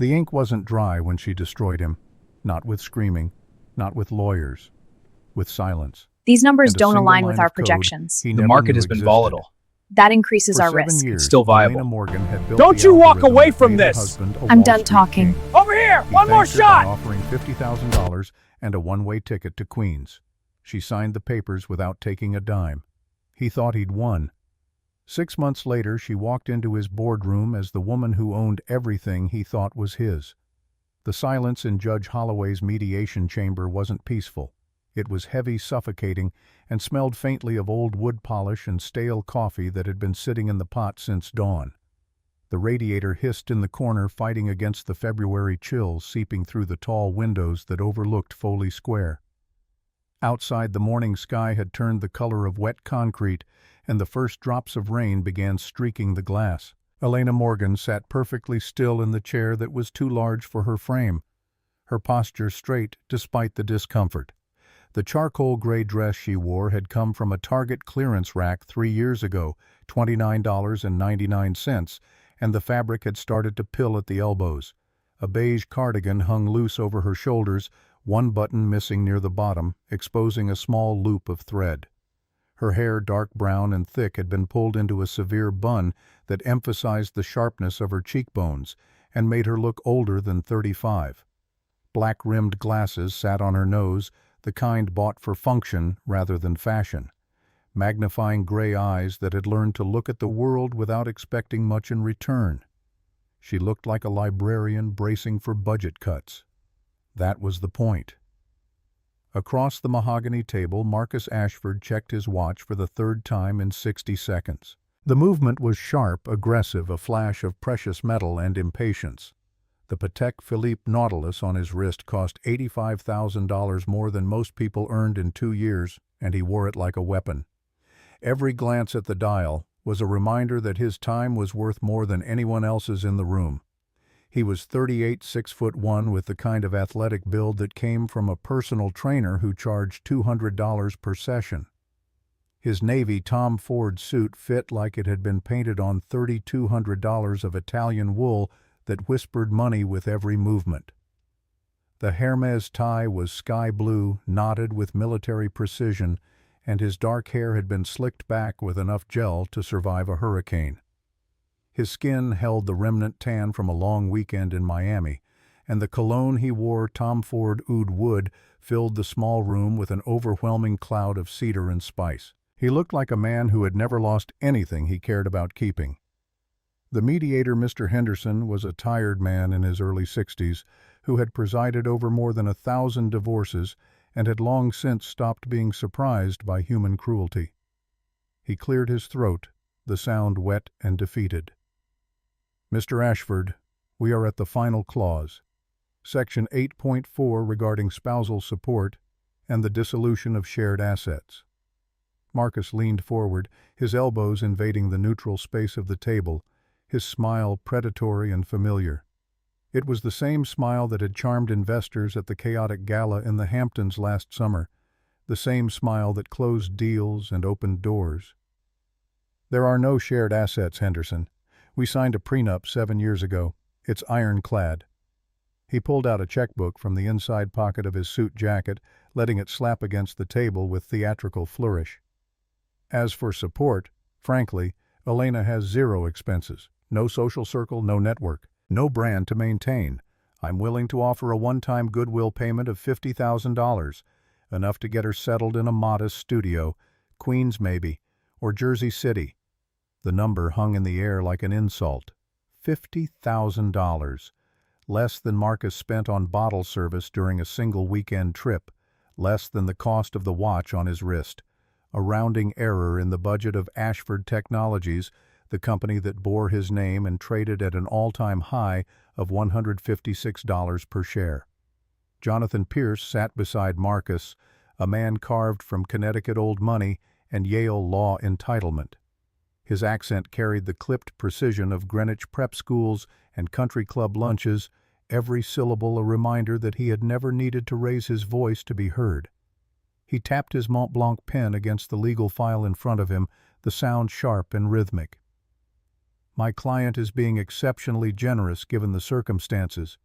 The ink wasn't dry when she destroyed him. Not with screaming, not with lawyers, with silence. These numbers And a don't single align line with our of code projections. he The never market knew has been existed. volatile. That increases For our 7 risk. years, It's still viable. Elena Morgan had built Don't the you walk algorithm away that from made her this! husband a I'm Wall done Street talking. king. Over here! He One more thanked her by shot! offering $50,000 and a one-way ticket to Queens. She signed the papers without taking a dime. He thought he'd won. 6 months later, she walked into his boardroom as the woman who owned everything he thought was his. The silence in Judge Holloway's mediation chamber wasn't peaceful. It was heavy, suffocating, and smelled faintly of old wood polish and stale coffee that had been sitting in the pot since dawn. The radiator hissed in the corner, fighting against the February chills seeping through the tall windows that overlooked Foley Square. Outside, the morning sky had turned the color of wet concrete, and the first drops of rain began streaking the glass. Elena Morgan sat perfectly still in the chair that was too large for her frame, her posture straight despite the discomfort. The charcoal gray dress she wore had come from a Target clearance rack 3 years ago, $29.99, and the fabric had started to pill at the elbows. A beige cardigan hung loose over her shoulders, one button missing near the bottom, exposing a small loop of thread. Her hair, dark brown and thick, had been pulled into a severe bun that emphasized the sharpness of her cheekbones and made her look older than 35. Black-rimmed glasses sat on her nose, the kind bought for function rather than fashion. Magnifying gray eyes that had learned to look at the world without expecting much in return. She looked like a librarian bracing for budget cuts. That was the point. Across the mahogany table, Marcus Ashford checked his watch for the third time in 60 seconds. The movement was sharp, aggressive, a flash of precious metal and impatience. The Patek Philippe Nautilus on his wrist cost $85,000 more than most people earned in 2 years, and he wore it like a weapon. Every glance at the dial was a reminder that his time was worth more than anyone else's in the room. He was 38, 6'1", with the kind of athletic build that came from a personal trainer who charged $200 per session. His navy Tom Ford suit fit like it had been painted on $3,200 of Italian wool that whispered money with every movement. The Hermes tie was sky blue, knotted with military precision, and his dark hair had been slicked back with enough gel to survive a hurricane. His skin held the remnant tan from a long weekend in Miami, and the cologne he wore, Tom Ford Oud Wood, filled the small room with an overwhelming cloud of cedar and spice. He looked like a man who had never lost anything he cared about keeping. The mediator, Mr. Henderson, was a tired man in his early 60s who had presided over more than 1,000 divorces and had long since stopped being surprised by human cruelty. He cleared his throat, the sound wet and defeated. Mr. Ashford, we are at the final clause, Section 8.4 regarding spousal support and the dissolution of shared assets. Marcus leaned forward, his elbows invading the neutral space of the table, his smile predatory and familiar. It was the same smile that had charmed investors at the chaotic gala in the Hamptons last summer, the same smile that closed deals and opened doors. There are no shared assets, Henderson. We signed a prenup 7 years ago. It's ironclad. He pulled out a checkbook from the inside pocket of his suit jacket, letting it slap against the table with theatrical flourish. As for support, frankly, Elena has 0 expenses. No social circle, no network, no brand to maintain. I'm willing to offer a one-time goodwill payment of $50,000, enough to get her settled in a modest studio, Queens maybe, or Jersey City. The number hung in the air like an insult. $50,000. Less than Marcus spent on bottle service during a single weekend trip, less than the cost of the watch on his wrist. A rounding error in the budget of Ashford Technologies, the company that bore his name and traded at an all-time high of $156 per share. Jonathan Pierce sat beside Marcus, a man carved from Connecticut old money and Yale law entitlement. His accent carried the clipped precision of Greenwich prep schools and country club lunches, every syllable a reminder that he had never needed to raise his voice to be heard. He tapped his Mont Blanc pen against the legal file in front of him, the sound sharp and rhythmic. My client is being exceptionally generous given the circumstances.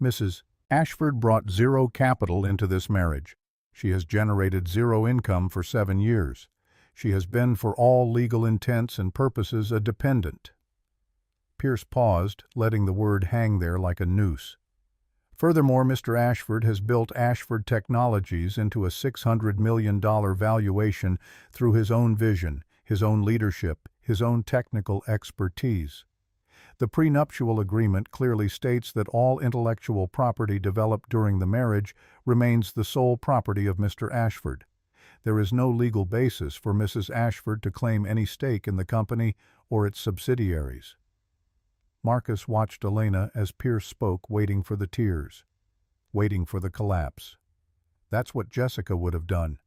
Mrs. Ashford brought zero capital into this marriage. She has generated zero income for 7 years. She has been, for all legal intents and purposes, a dependent. Pierce paused, letting the word hang there like a noose. Furthermore, Mr. Ashford has built Ashford Technologies into a $600 million valuation through his own vision, his own leadership, his own technical expertise. The prenuptial agreement clearly states that all intellectual property developed during the marriage remains the sole property of Mr. Ashford. There is no legal basis for Mrs. Ashford to claim any stake in the company or its subsidiaries. Marcus watched Elena as Pierce spoke, waiting for the tears, waiting for the collapse. That's what Jessica would have done.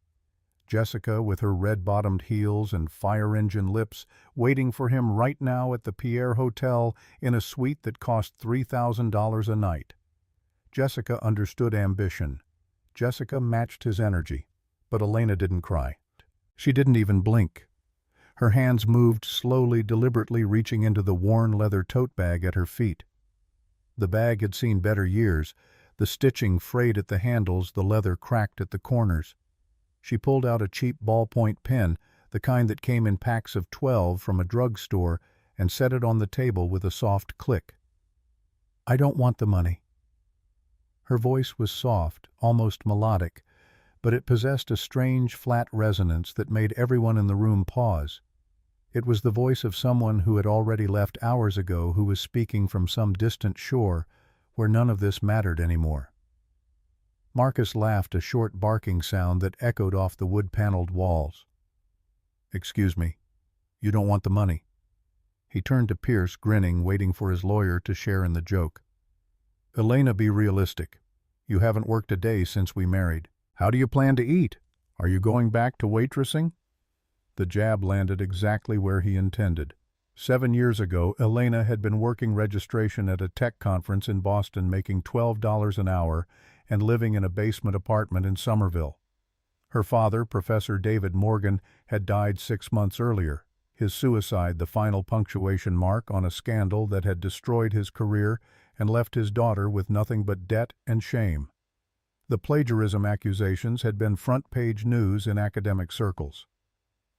Jessica, with her red-bottomed heels and fire-engine lips, waiting for him right now at the Pierre Hotel in a suite that cost $3,000 a night. Jessica understood ambition. Jessica matched his energy. But Elena didn't cry. She didn't even blink. Her hands moved slowly, deliberately reaching into the worn leather tote bag at her feet. The bag had seen better years, the stitching frayed at the handles, the leather cracked at the corners. She pulled out a cheap ballpoint pen, the kind that came in packs of 12 from a drugstore, and set it on the table with a soft click. "I don't want the money." Her voice was soft, almost melodic, but it possessed a strange, flat resonance that made everyone in the room pause. It was the voice of someone who had already left hours ago, who was speaking from some distant shore where none of this mattered anymore. Marcus laughed, a short barking sound that echoed off the wood-paneled walls. "Excuse me, you don't want the money?" He turned to Pierce, grinning, waiting for his lawyer to share in the joke. "Elena, be realistic. You haven't worked a day since we married. How do you plan to eat? Are you going back to waitressing?" The jab landed exactly where he intended. 7 years ago, Elena had been working registration at a tech conference in Boston, making $12 an hour and living in a basement apartment in Somerville. Her father, Professor David Morgan, had died 6 months earlier, his suicide the final punctuation mark on a scandal that had destroyed his career and left his daughter with nothing but debt and shame. The plagiarism accusations had been front-page news in academic circles.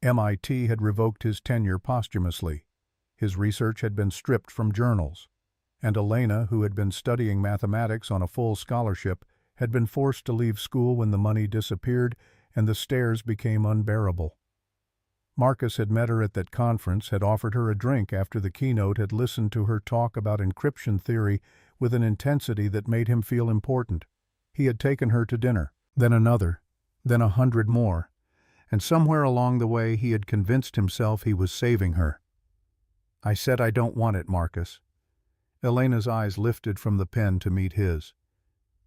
MIT had revoked his tenure posthumously. His research had been stripped from journals. And Elena, who had been studying mathematics on a full scholarship, had been forced to leave school when the money disappeared and the stares became unbearable. Marcus had met her at that conference, had offered her a drink after the keynote, had listened to her talk about encryption theory with an intensity that made him feel important. He had taken her to dinner, then another, then 100 more, and somewhere along the way he had convinced himself he was saving her. "I said I don't want it, Marcus." Elena's eyes lifted from the pen to meet his.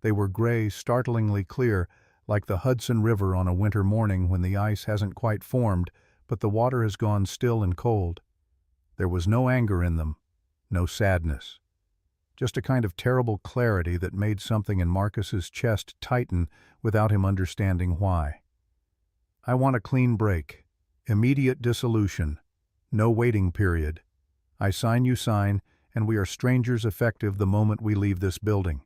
They were gray, startlingly clear, like the Hudson River on a winter morning when the ice hasn't quite formed, but the water has gone still and cold. There was no anger in them, no sadness. Just a kind of terrible clarity that made something in Marcus's chest tighten without him understanding why. "I want a clean break. Immediate dissolution. No waiting period. I sign, you sign, and we are strangers effective the moment we leave this building."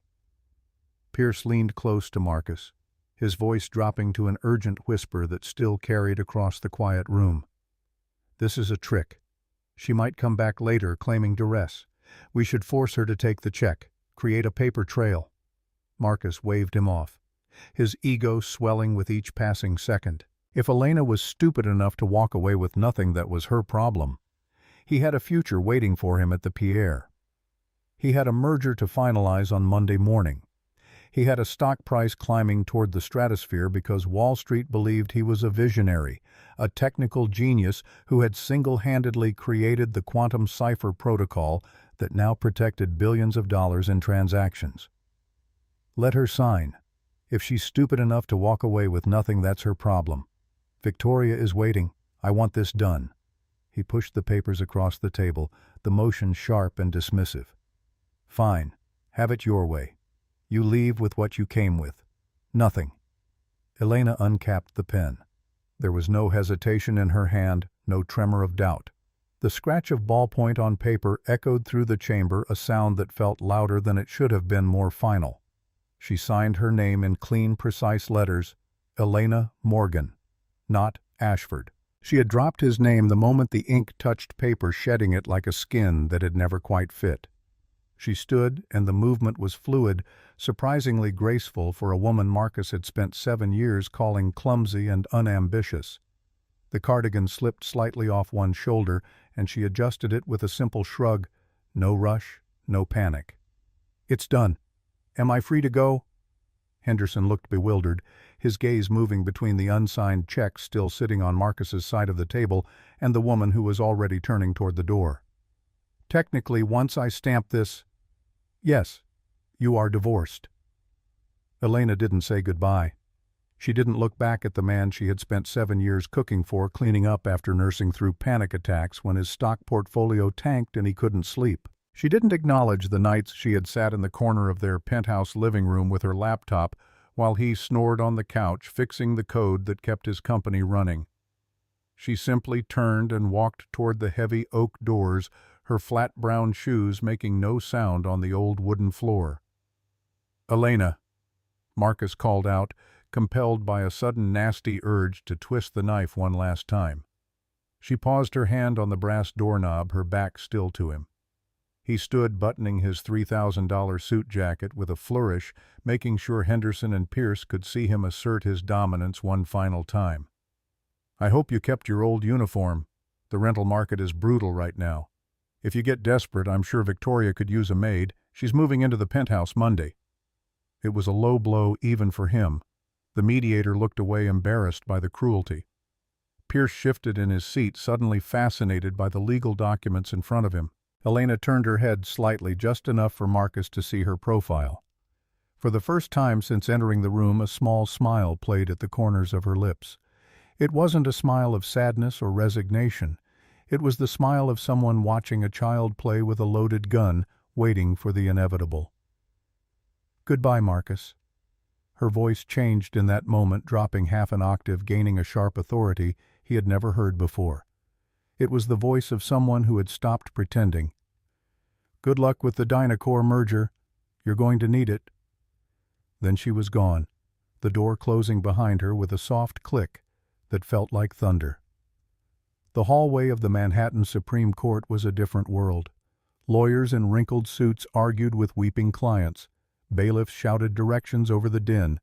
Pierce leaned close to Marcus, his voice dropping to an urgent whisper that still carried across the quiet room. "This is a trick. She might come back later claiming duress. We should force her to take the check, create a paper trail." Marcus waved him off, his ego swelling with each passing second. If Elena was stupid enough to walk away with nothing, that was her problem. He had a future waiting for him at the Pierre. He had a merger to finalize on Monday morning. He had a stock price climbing toward the stratosphere because Wall Street believed he was a visionary, a technical genius who had single-handedly created the quantum cipher protocol that now protected billions of dollars in transactions. Let her sign. If she's stupid enough to walk away with nothing, that's her problem. Victoria is waiting. I want this done. He pushed the papers across the table, the motion sharp and dismissive. "Fine. Have it your way. You leave with what you came with. Nothing." Elena uncapped the pen. There was no hesitation in her hand, no tremor of doubt. The scratch of ballpoint on paper echoed through the chamber, a sound that felt louder than it should have been, more final. She signed her name in clean, precise letters, Elena Morgan, not Ashford. She had dropped his name the moment the ink touched paper, shedding it like a skin that had never quite fit. She stood, and the movement was fluid, surprisingly graceful for a woman Marcus had spent 7 years calling clumsy and unambitious. The cardigan slipped slightly off one shoulder, and she adjusted it with a simple shrug. No rush, no panic. "It's done. Am I free to go?" Henderson looked bewildered, his gaze moving between the unsigned check still sitting on Marcus's side of the table and the woman who was already turning toward the door. "Technically, once I stamp this, yes, you are divorced." Elena didn't say goodbye. She didn't look back at the man she had spent 7 years cooking for, cleaning up after nursing through panic attacks when his stock portfolio tanked and he couldn't sleep. She didn't acknowledge the nights she had sat in the corner of their penthouse living room with her laptop while he snored on the couch, fixing the code that kept his company running. She simply turned and walked toward the heavy oak doors, her flat brown shoes making no sound on the old wooden floor. "Elena," Marcus called out, compelled by a sudden nasty urge to twist the knife one last time. She paused, her hand on the brass doorknob, her back still to him. He stood buttoning his $3,000 suit jacket with a flourish, making sure Henderson and Pierce could see him assert his dominance one final time. "I hope you kept your old uniform. The rental market is brutal right now. If you get desperate, I'm sure Victoria could use a maid. She's moving into the penthouse Monday." It was a low blow even for him. The mediator looked away, embarrassed by the cruelty. Pierce shifted in his seat, suddenly fascinated by the legal documents in front of him. Elena turned her head slightly, just enough for Marcus to see her profile. For the first time since entering the room, a small smile played at the corners of her lips. It wasn't a smile of sadness or resignation. It was the smile of someone watching a child play with a loaded gun, waiting for the inevitable. "Goodbye, Marcus." Her voice changed in that moment, dropping half an octave, gaining a sharp authority he had never heard before. It was the voice of someone who had stopped pretending. "Good luck with the Dynacor merger. You're going to need it." Then she was gone, the door closing behind her with a soft click that felt like thunder. The hallway of the Manhattan Supreme Court was a different world. Lawyers in wrinkled suits argued with weeping clients. Bailiffs shouted directions over the din.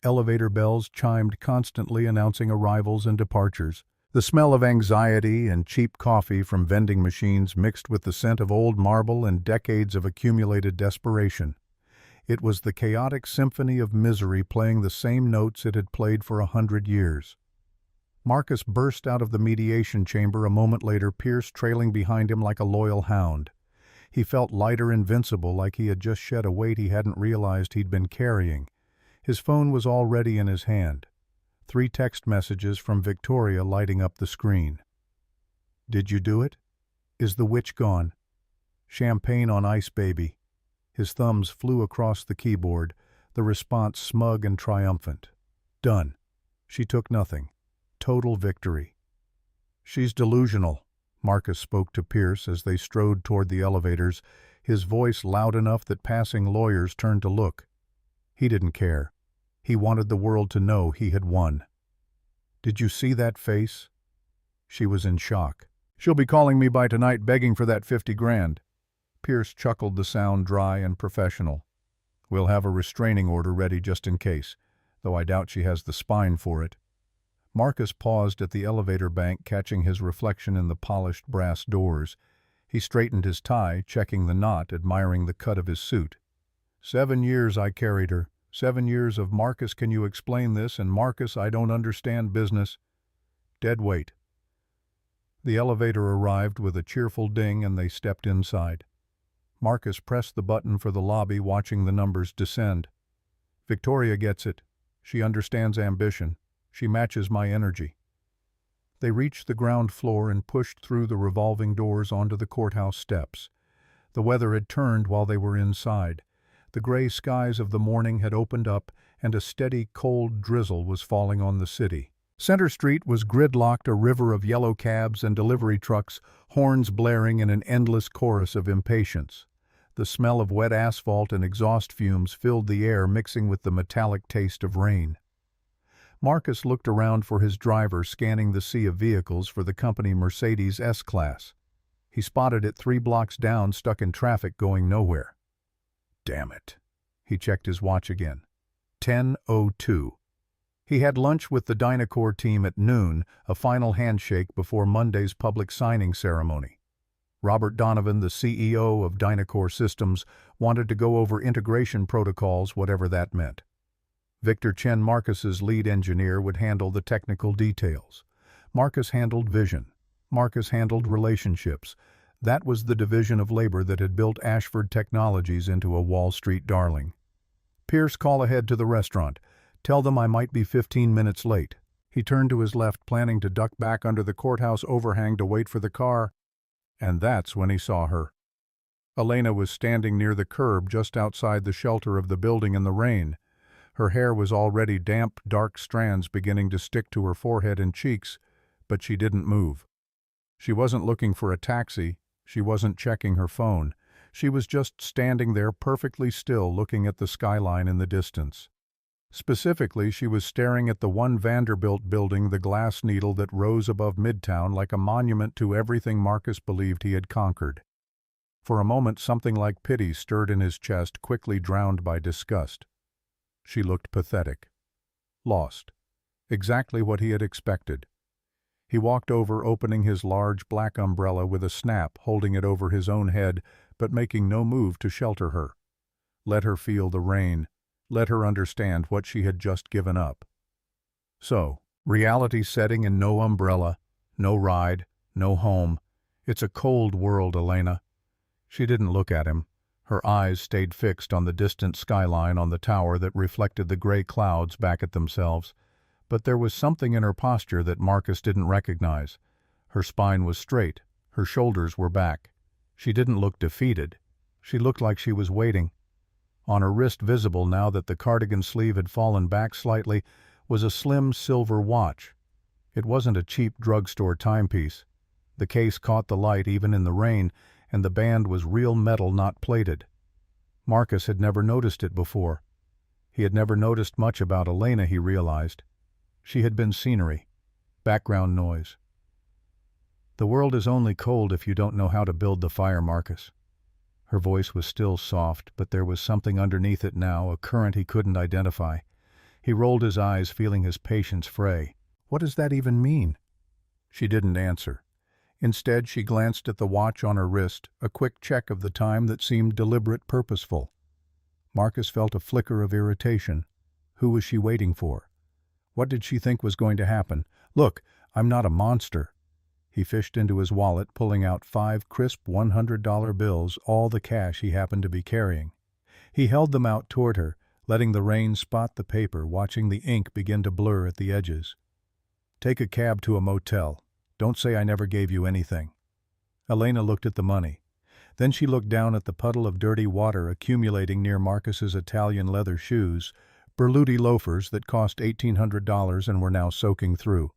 Elevator bells chimed constantly, announcing arrivals and departures. The smell of anxiety and cheap coffee from vending machines mixed with the scent of old marble and decades of accumulated desperation. It was the chaotic symphony of misery playing the same notes it had played for 100 years. Marcus burst out of the mediation chamber a moment later, Pierce trailing behind him like a loyal hound. He felt lighter, invincible, like he had just shed a weight he hadn't realized he'd been carrying. His phone was already in his hand. 3 text messages from Victoria lighting up the screen. "Did you do it? Is the witch gone? Champagne on ice, baby." His thumbs flew across the keyboard, the response smug and triumphant. "Done." She took nothing. Total victory. "She's delusional," Marcus spoke to Pierce as they strode toward the elevators, his voice loud enough that passing lawyers turned to look. He didn't care. He wanted the world to know he had won. "Did you see that face?" She was in shock. "She'll be calling me by tonight begging for that 50 grand. Pierce chuckled, the sound dry and professional. "We'll have a restraining order ready just in case, though I doubt she has the spine for it." Marcus paused at the elevator bank, catching his reflection in the polished brass doors. He straightened his tie, checking the knot, admiring the cut of his suit. 7 years I carried her. 7 years of Marcus, can you explain this? And Marcus, I don't understand business. Dead weight. The elevator arrived with a cheerful ding and they stepped inside. Marcus pressed the button for the lobby, watching the numbers descend. "Victoria gets it. She understands ambition. She matches my energy." They reached the ground floor and pushed through the revolving doors onto the courthouse steps. The weather had turned while they were inside. The gray skies of the morning had opened up, and a steady, cold drizzle was falling on the city. Center Street was gridlocked, a river of yellow cabs and delivery trucks, horns blaring in an endless chorus of impatience. The smell of wet asphalt and exhaust fumes filled the air, mixing with the metallic taste of rain. Marcus looked around for his driver, scanning the sea of vehicles for the company Mercedes S-Class. He spotted it 3 blocks down, stuck in traffic going nowhere. Damn it. He checked his watch again. 10:02. He had lunch with the Dynacore team at noon, a final handshake before Monday's public signing ceremony. Robert Donovan, the CEO of Dynacore Systems, wanted to go over integration protocols, whatever that meant. Victor Chen, Marcus's lead engineer, would handle the technical details. Marcus handled vision. Marcus handled relationships. That was the division of labor that had built Ashford Technologies into a Wall Street darling. Pierce, call ahead to the restaurant. Tell them I might be 15 minutes late. He turned to his left, planning to duck back under the courthouse overhang to wait for the car. And that's when he saw her. Elena was standing near the curb just outside the shelter of the building in the rain. Her hair was already damp, dark strands beginning to stick to her forehead and cheeks, but she didn't move. She wasn't looking for a taxi. She wasn't checking her phone. She was just standing there perfectly still, looking at the skyline in the distance. Specifically, she was staring at the One Vanderbilt building, the glass needle that rose above Midtown like a monument to everything Marcus believed he had conquered. For a moment, something like pity stirred in his chest, quickly drowned by disgust. She looked pathetic. Lost. Exactly what he had expected. He walked over, opening his large black umbrella with a snap, holding it over his own head, but making no move to shelter her. Let her feel the rain. Let her understand what she had just given up. So, reality setting and no umbrella, no ride, no home. It's a cold world, Elena. She didn't look at him. Her eyes stayed fixed on the distant skyline, on the tower that reflected the gray clouds back at themselves. But there was something in her posture that Marcus didn't recognize. Her spine was straight. Her shoulders were back. She didn't look defeated. She looked like she was waiting. On her wrist, visible now that the cardigan sleeve had fallen back slightly, was a slim silver watch. It wasn't a cheap drugstore timepiece. The case caught the light even in the rain, and the band was real metal, not plated. Marcus had never noticed it before. He had never noticed much about Elena, he realized. She had been scenery, background noise. The world is only cold if you don't know how to build the fire, Marcus. Her voice was still soft, but there was something underneath it now, a current he couldn't identify. He rolled his eyes, feeling his patience fray. What does that even mean? She didn't answer. Instead, she glanced at the watch on her wrist, a quick check of the time that seemed deliberate, purposeful. Marcus felt a flicker of irritation. Who was she waiting for? What did she think was going to happen? Look, I'm not a monster. He fished into his wallet, pulling out 5 crisp $100 bills, all the cash he happened to be carrying. He held them out toward her, letting the rain spot the paper, watching the ink begin to blur at the edges. Take a cab to a motel. Don't say I never gave you anything. Elena looked at the money. Then she looked down at the puddle of dirty water accumulating near Marcus's Italian leather shoes, Berluti loafers that cost $1,800 and were now soaking through.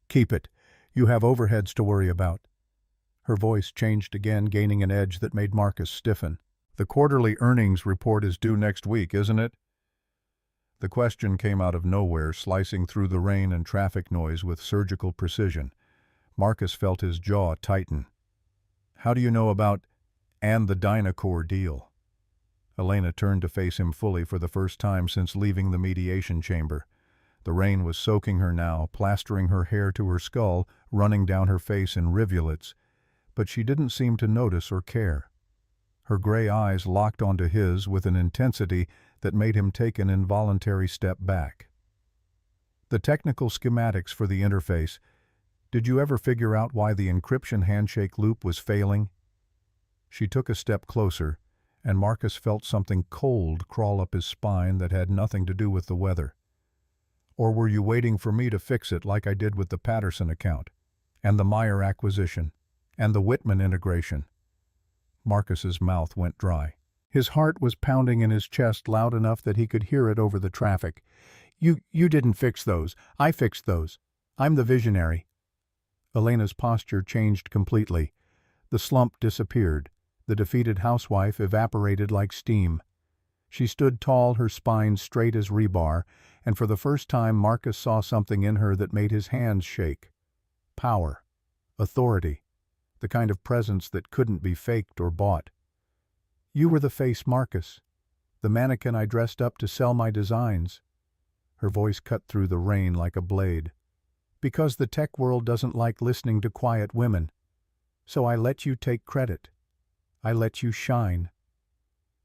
Keep it. You have overheads to worry about. Her voice changed again, gaining an edge that made Marcus stiffen. The quarterly earnings report is due next week, isn't it? The question came out of nowhere, slicing through the rain and traffic noise with surgical precision. Marcus felt his jaw tighten. How do you know about and the Dynacore deal? Elena turned to face him fully for the first time since leaving the mediation chamber. The rain was soaking her now, plastering her hair to her skull, running down her face in rivulets, but she didn't seem to notice or care. Her gray eyes locked onto his with an intensity that made him take an involuntary step back. The technical schematics for the interface. Did you ever figure out why the encryption handshake loop was failing? She took a step closer, and Marcus felt something cold crawl up his spine that had nothing to do with the weather. Or were you waiting for me to fix it like I did with the Patterson account, and the Meyer acquisition, and the Whitman integration? Marcus's mouth went dry. His heart was pounding in his chest loud enough that he could hear it over the traffic. You didn't fix those. I fixed those. I'm the visionary. Elena's posture changed completely. The slump disappeared. The defeated housewife evaporated like steam. She stood tall, her spine straight as rebar, and for the first time Marcus saw something in her that made his hands shake. Power. Authority. The kind of presence that couldn't be faked or bought. You were the face, Marcus. The mannequin I dressed up to sell my designs. Her voice cut through the rain like a blade. Because the tech world doesn't like listening to quiet women. So I let you take credit. I let you shine.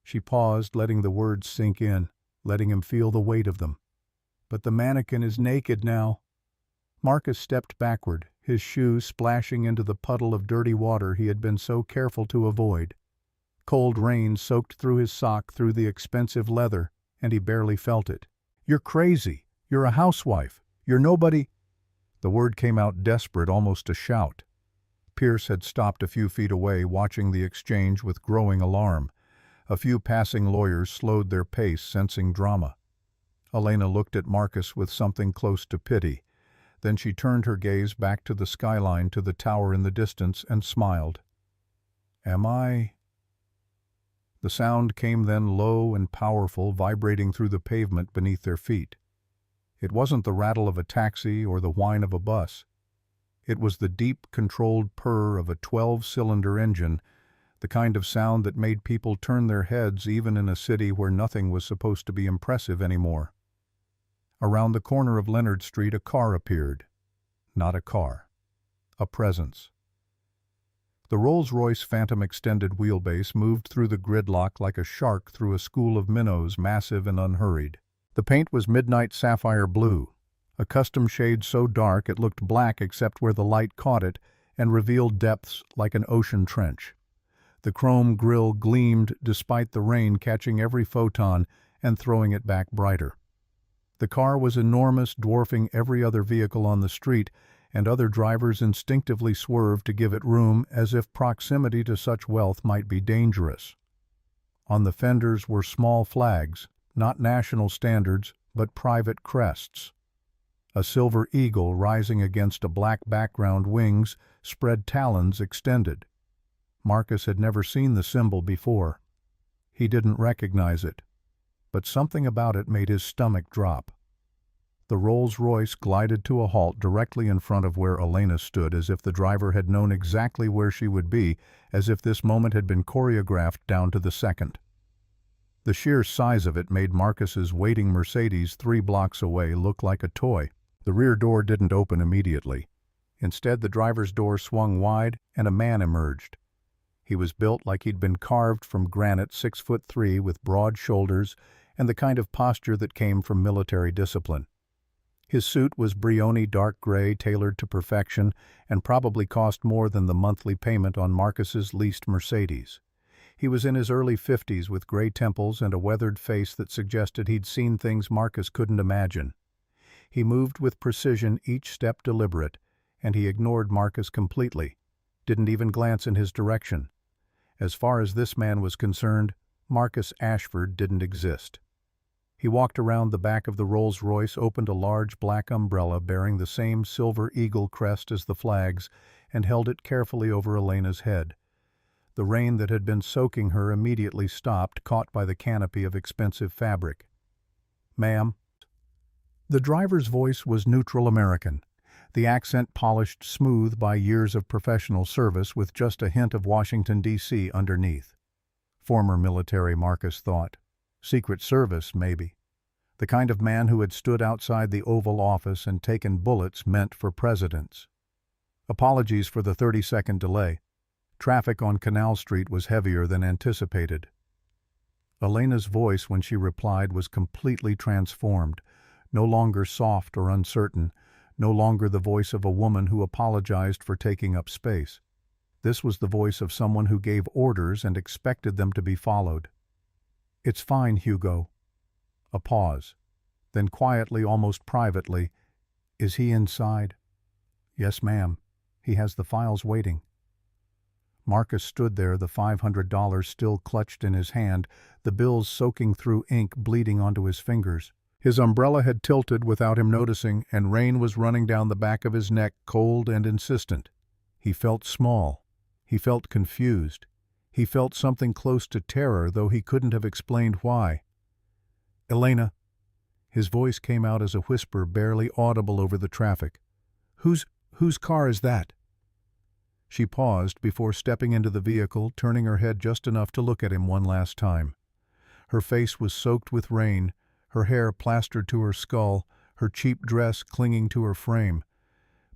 She paused, letting the words sink in, letting him feel the weight of them. But the mannequin is naked now. Marcus stepped backward, his shoes splashing into the puddle of dirty water he had been so careful to avoid. Cold rain soaked through his sock, through the expensive leather, and he barely felt it. You're crazy. You're a housewife. You're nobody. The word came out desperate, almost a shout. Pierce had stopped a few feet away, watching the exchange with growing alarm. A few passing lawyers slowed their pace, sensing drama. Elena looked at Marcus with something close to pity. Then she turned her gaze back to the skyline, to the tower in the distance, and smiled. Am I? The sound came then low and powerful, vibrating through the pavement beneath their feet. It wasn't the rattle of a taxi or the whine of a bus. It was the deep, controlled purr of a 12-cylinder engine, the kind of sound that made people turn their heads even in a city where nothing was supposed to be impressive anymore. Around the corner of Leonard Street, a car appeared. Not a car. A presence. The Rolls-Royce Phantom extended wheelbase moved through the gridlock like a shark through a school of minnows, massive and unhurried. The paint was midnight sapphire blue, a custom shade so dark it looked black except where the light caught it and revealed depths like an ocean trench. The chrome grille gleamed despite the rain, catching every photon and throwing it back brighter. The car was enormous, dwarfing every other vehicle on the street, and other drivers instinctively swerved to give it room, as if proximity to such wealth might be dangerous. On the fenders were small flags, not national standards, but private crests. A silver eagle rising against a black background, wings, spread talons extended. Marcus had never seen the symbol before. He didn't recognize it, but something about it made his stomach drop. The Rolls-Royce glided to a halt directly in front of where Elena stood, as if the driver had known exactly where she would be, as if this moment had been choreographed down to the second. The sheer size of it made Marcus's waiting Mercedes 3 blocks away look like a toy. The rear door didn't open immediately. Instead, the driver's door swung wide and a man emerged. He was built like he'd been carved from granite, 6'3", with broad shoulders and the kind of posture that came from military discipline. His suit was Brioni dark gray, tailored to perfection, and probably cost more than the monthly payment on Marcus's leased Mercedes. He was in his early 50s with gray temples and a weathered face that suggested he'd seen things Marcus couldn't imagine. He moved with precision, each step deliberate, and he ignored Marcus completely, didn't even glance in his direction. As far as this man was concerned, Marcus Ashford didn't exist. He walked around the back of the Rolls-Royce, opened a large black umbrella bearing the same silver eagle crest as the flags, and held it carefully over Elena's head. The rain that had been soaking her immediately stopped, caught by the canopy of expensive fabric. "Ma'am." The driver's voice was neutral American, the accent polished smooth by years of professional service with just a hint of Washington, D.C. underneath. Former military, Marcus thought. Secret Service, maybe. The kind of man who had stood outside the Oval Office and taken bullets meant for presidents. Apologies for the 30-second delay. Traffic on Canal Street was heavier than anticipated. Elena's voice, when she replied, was completely transformed, no longer soft or uncertain, no longer the voice of a woman who apologized for taking up space. This was the voice of someone who gave orders and expected them to be followed. "It's fine, Hugo." A pause. Then quietly, almost privately, "Is he inside?" "Yes, ma'am. He has the files waiting." Marcus stood there, the $500 still clutched in his hand, the bills soaking through ink, bleeding onto his fingers. His umbrella had tilted without him noticing, and rain was running down the back of his neck, cold and insistent. He felt small. He felt confused. He felt something close to terror, though he couldn't have explained why. "Elena." His voice came out as a whisper, barely audible over the traffic. Whose car is that?" She paused before stepping into the vehicle, turning her head just enough to look at him one last time. Her face was soaked with rain, her hair plastered to her skull, her cheap dress clinging to her frame.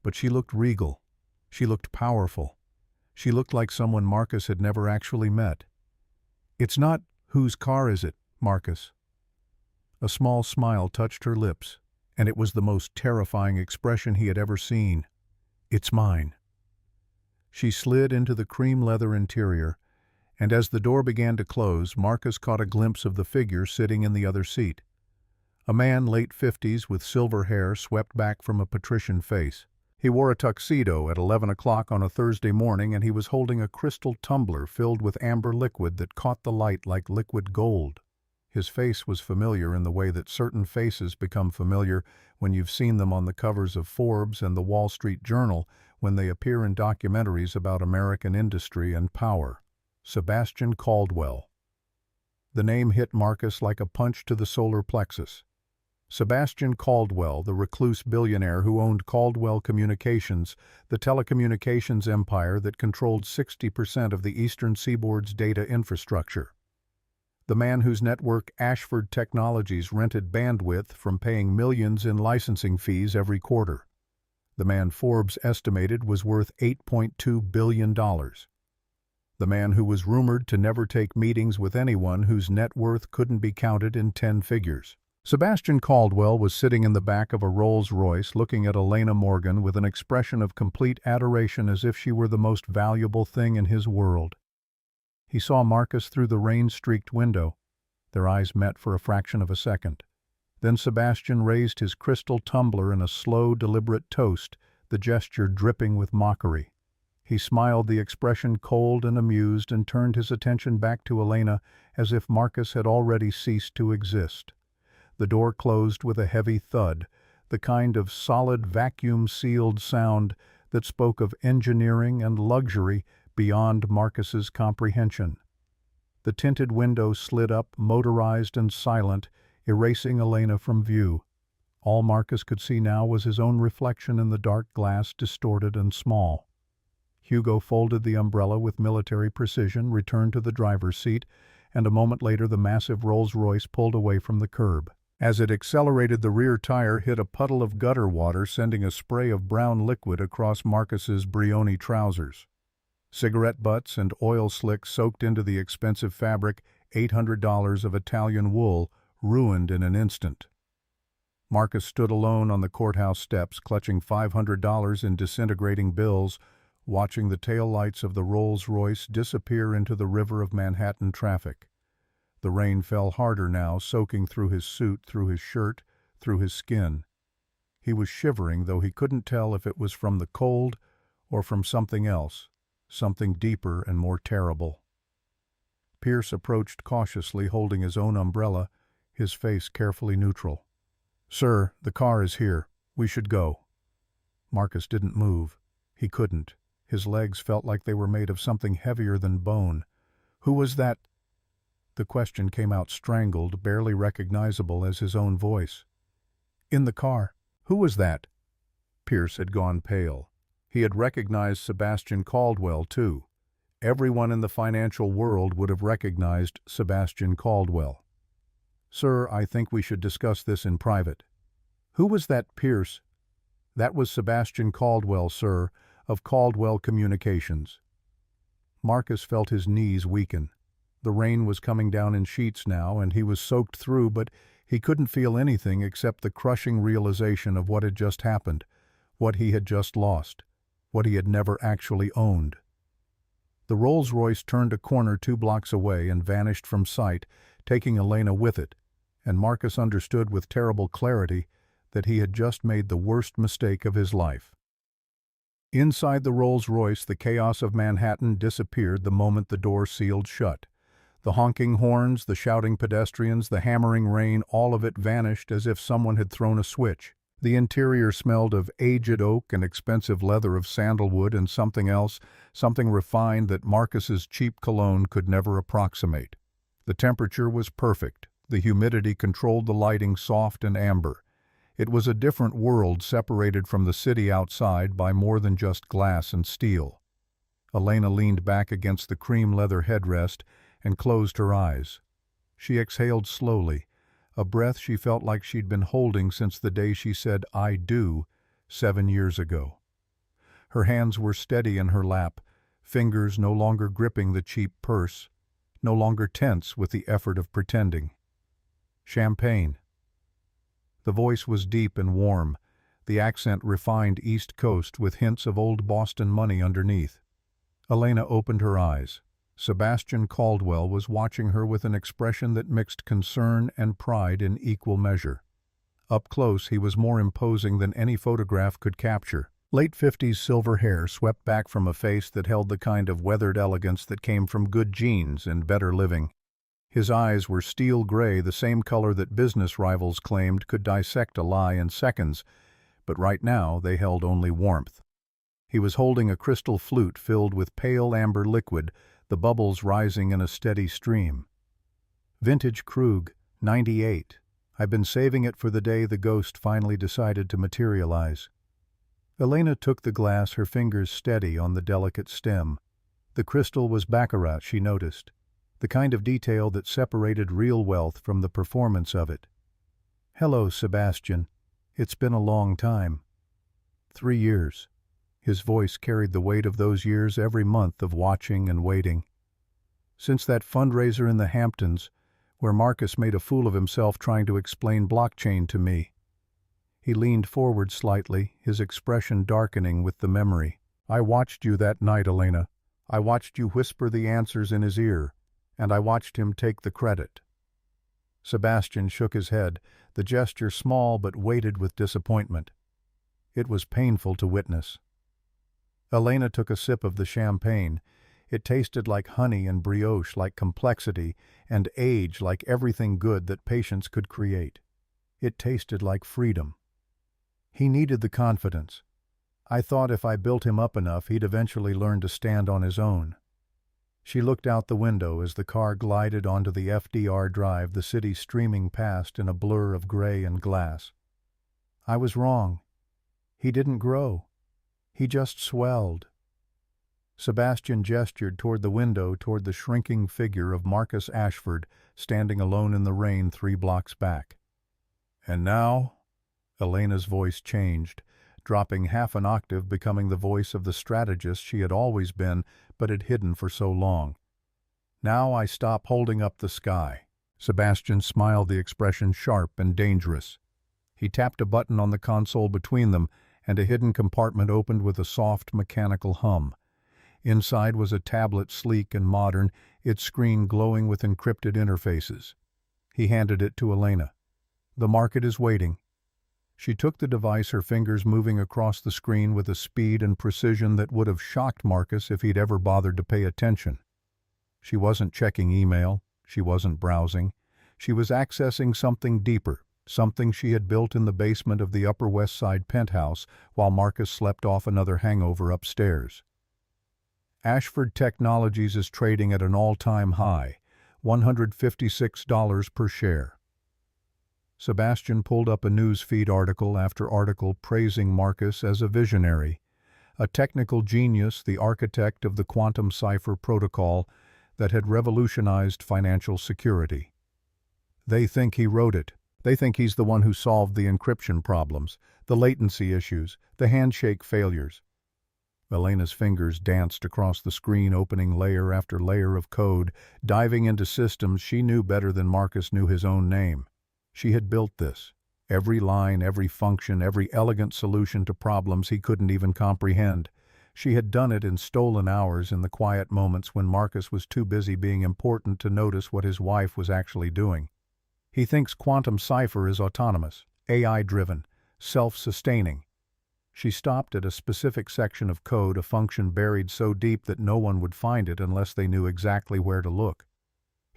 But she looked regal. She looked powerful. She looked like someone Marcus had never actually met. "It's not, whose car is it, Marcus?" A small smile touched her lips, and it was the most terrifying expression he had ever seen. "It's mine." She slid into the cream leather interior, and as the door began to close, Marcus caught a glimpse of the figure sitting in the other seat. A man late 50s with silver hair swept back from a patrician face. He wore a tuxedo at 11 o'clock on a Thursday morning, and he was holding a crystal tumbler filled with amber liquid that caught the light like liquid gold. His face was familiar in the way that certain faces become familiar when you've seen them on the covers of Forbes and the Wall Street Journal when they appear in documentaries about American industry and power. Sebastian Caldwell. The name hit Marcus like a punch to the solar plexus. Sebastian Caldwell, the recluse billionaire who owned Caldwell Communications, the telecommunications empire that controlled 60% of the Eastern Seaboard's data infrastructure. The man whose network Ashford Technologies rented bandwidth from paying millions in licensing fees every quarter. The man Forbes estimated was worth $8.2 billion. The man who was rumored to never take meetings with anyone whose net worth couldn't be counted in 10 figures. Sebastian Caldwell was sitting in the back of a Rolls-Royce looking at Elena Morgan with an expression of complete adoration as if she were the most valuable thing in his world. He saw Marcus through the rain-streaked window. Their eyes met for a fraction of a second. Then Sebastian raised his crystal tumbler in a slow, deliberate toast, the gesture dripping with mockery. He smiled, the expression cold and amused, and turned his attention back to Elena as if Marcus had already ceased to exist. The door closed with a heavy thud, the kind of solid, vacuum-sealed sound that spoke of engineering and luxury beyond Marcus's comprehension. The tinted window slid up, motorized and silent, erasing Elena from view. All Marcus could see now was his own reflection in the dark glass, distorted and small. Hugo folded the umbrella with military precision, returned to the driver's seat, and a moment later the massive Rolls-Royce pulled away from the curb. As it accelerated, the rear tire hit a puddle of gutter water, sending a spray of brown liquid across Marcus's Brioni trousers. Cigarette butts and oil slicks soaked into the expensive fabric, $800 of Italian wool, ruined in an instant. Marcus stood alone on the courthouse steps, clutching $500 in disintegrating bills, watching the taillights of the Rolls-Royce disappear into the river of Manhattan traffic. The rain fell harder now, soaking through his suit, through his shirt, through his skin. He was shivering, though he couldn't tell if it was from the cold or from something else, something deeper and more terrible. Pierce approached cautiously, holding his own umbrella, his face carefully neutral. "Sir, the car is here. We should go." Marcus didn't move. He couldn't. His legs felt like they were made of something heavier than bone. "Who was that?" The question came out strangled, barely recognizable as his own voice. "In the car. Who was that?" Pierce had gone pale. He had recognized Sebastian Caldwell, too. Everyone in the financial world would have recognized Sebastian Caldwell. "Sir, I think we should discuss this in private." "Who was that, Pierce?" "That was Sebastian Caldwell, sir, of Caldwell Communications." Marcus felt his knees weaken. The rain was coming down in sheets now, and he was soaked through, but he couldn't feel anything except the crushing realization of what had just happened, what he had just lost, what he had never actually owned. The Rolls-Royce turned a corner 2 blocks away and vanished from sight, taking Elena with it, and Marcus understood with terrible clarity that he had just made the worst mistake of his life. Inside the Rolls-Royce, the chaos of Manhattan disappeared the moment the door sealed shut. The honking horns, the shouting pedestrians, the hammering rain, all of it vanished as if someone had thrown a switch. The interior smelled of aged oak and expensive leather, of sandalwood and something else, something refined that Marcus's cheap cologne could never approximate. The temperature was perfect. The humidity controlled the lighting, soft and amber. It was a different world, separated from the city outside by more than just glass and steel. Elena leaned back against the cream leather headrest and closed her eyes. She exhaled slowly, a breath she felt like she'd been holding since the day she said "I do" 7 years ago. Her hands were steady in her lap, fingers no longer gripping the cheap purse, no longer tense with the effort of pretending. Champagne. The voice was deep and warm, the accent refined East Coast with hints of old Boston money underneath. Elena opened her eyes. Sebastian Caldwell was watching her with an expression that mixed concern and pride in equal measure. Up close, he was more imposing than any photograph could capture. Late 50s silver hair swept back from a face that held the kind of weathered elegance that came from good genes and better living. His eyes were steel gray, the same color that business rivals claimed could dissect a lie in seconds, but right now they held only warmth. He was holding a crystal flute filled with pale amber liquid, the bubbles rising in a steady stream. Vintage Krug, 98. I've been saving it for the day the ghost finally decided to materialize. Elena took the glass, her fingers steady on the delicate stem. The crystal was baccarat, she noticed, the kind of detail that separated real wealth from the performance of it. "Hello, Sebastian. It's been a long time." 3 years. His voice carried the weight of those years, every month of watching and waiting. Since that fundraiser in the Hamptons, where Marcus made a fool of himself trying to explain blockchain to me. He leaned forward slightly, his expression darkening with the memory. "I watched you that night, Elena. I watched you whisper the answers in his ear, and I watched him take the credit." Sebastian shook his head, the gesture small but weighted with disappointment. It was painful to witness. Elena took a sip of the champagne. It tasted like honey and brioche, like complexity, and age, like everything good that patience could create. It tasted like freedom. He needed the confidence. I thought if I built him up enough, he'd eventually learn to stand on his own. She looked out the window as the car glided onto the FDR Drive, the city streaming past in a blur of gray and glass. I was wrong. He didn't grow. He just swelled. Sebastian gestured toward the window, toward the shrinking figure of Marcus Ashford, standing alone in the rain 3 blocks back. "And now?" Elena's voice changed, dropping half an octave, becoming the voice of the strategist she had always been, but had hidden for so long. "Now I stop holding up the sky." Sebastian smiled, the expression sharp and dangerous. He tapped a button on the console between them, and a hidden compartment opened with a soft mechanical hum. Inside was a tablet, sleek and modern, its screen glowing with encrypted interfaces. He handed it to Elena. "The market is waiting." She took the device, her fingers moving across the screen with a speed and precision that would have shocked Marcus if he'd ever bothered to pay attention. She wasn't checking email, she wasn't browsing. She was accessing something deeper, something she had built in the basement of the Upper West Side penthouse while Marcus slept off another hangover upstairs. Ashford Technologies is trading at an all-time high, $156 per share. Sebastian pulled up a news feed, article after article praising Marcus as a visionary, a technical genius, the architect of the quantum cipher protocol that had revolutionized financial security. They think he wrote it. They think he's the one who solved the encryption problems, the latency issues, the handshake failures. Elena's fingers danced across the screen, opening layer after layer of code, diving into systems she knew better than Marcus knew his own name. She had built this. Every line, every function, every elegant solution to problems he couldn't even comprehend. She had done it in stolen hours, in the quiet moments when Marcus was too busy being important to notice what his wife was actually doing. He thinks quantum cipher is autonomous, AI-driven, self-sustaining. She stopped at a specific section of code, a function buried so deep that no one would find it unless they knew exactly where to look.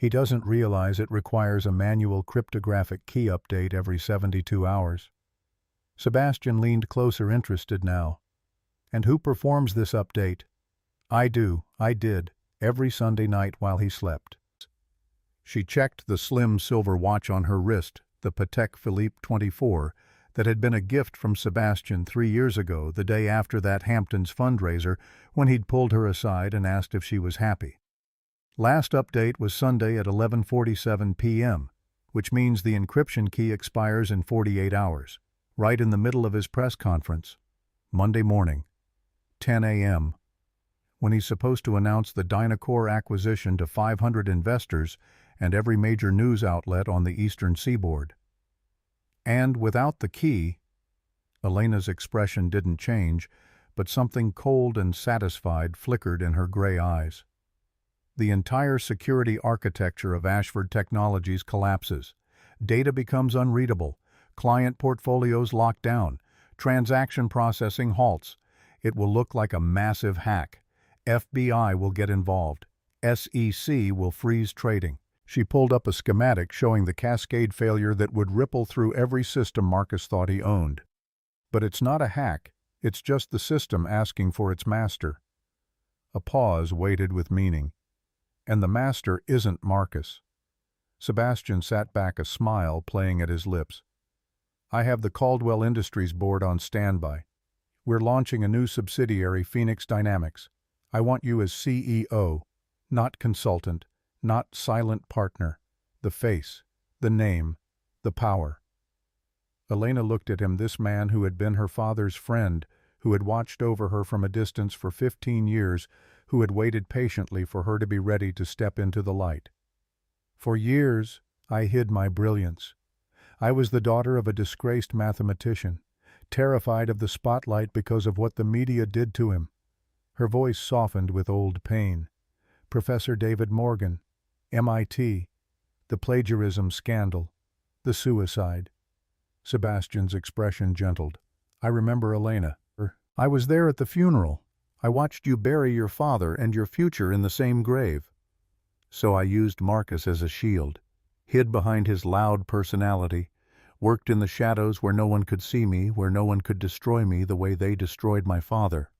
He doesn't realize it requires a manual cryptographic key update every 72 hours. Sebastian leaned closer, interested now. And who performs this update? I did, every Sunday night while he slept. She checked the slim silver watch on her wrist, the Patek Philippe 24, that had been a gift from Sebastian 3 years ago, the day after that Hamptons fundraiser, when he'd pulled her aside and asked if she was happy. Last update was Sunday at 11:47 p.m., which means the encryption key expires in 48 hours, right in the middle of his press conference. Monday morning, 10 a.m., when he's supposed to announce the Dynacore acquisition to 500 investors and every major news outlet on the eastern seaboard. And without the key, Elena's expression didn't change, but something cold and satisfied flickered in her gray eyes. The entire security architecture of Ashford Technologies collapses. Data becomes unreadable. Client portfolios locked down. Transaction processing halts. It will look like a massive hack. FBI will get involved. SEC will freeze trading. She pulled up a schematic showing the cascade failure that would ripple through every system Marcus thought he owned. But it's not a hack. It's just the system asking for its master. A pause waited with meaning. And the master isn't Marcus. Sebastian sat back, a smile playing at his lips. I have the Caldwell Industries board on standby. We're launching a new subsidiary, Phoenix Dynamics. I want you as CEO, not consultant, not silent partner. The face, the name, the power. Elena looked at him, this man who had been her father's friend, who had watched over her from a distance for 15 years, who had waited patiently for her to be ready to step into the light. For years, I hid my brilliance. I was the daughter of a disgraced mathematician, terrified of the spotlight because of what the media did to him. Her voice softened with old pain. Professor David Morgan, MIT, the plagiarism scandal, the suicide. Sebastian's expression gentled. I remember, Elena. I was there at the funeral. I watched you bury your father and your future in the same grave. So I used Marcus as a shield, hid behind his loud personality, worked in the shadows where no one could see me, where no one could destroy me the way they destroyed my father.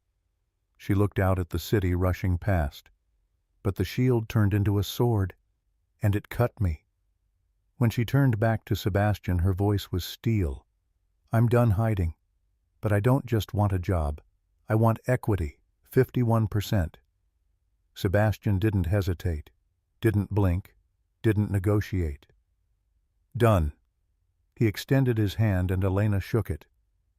She looked out at the city rushing past. But the shield turned into a sword, and it cut me. When she turned back to Sebastian, her voice was steel. I'm done hiding, but I don't just want a job. I want equity, 51%. Sebastian didn't hesitate, didn't blink, didn't negotiate. Done. He extended his hand and Elena shook it.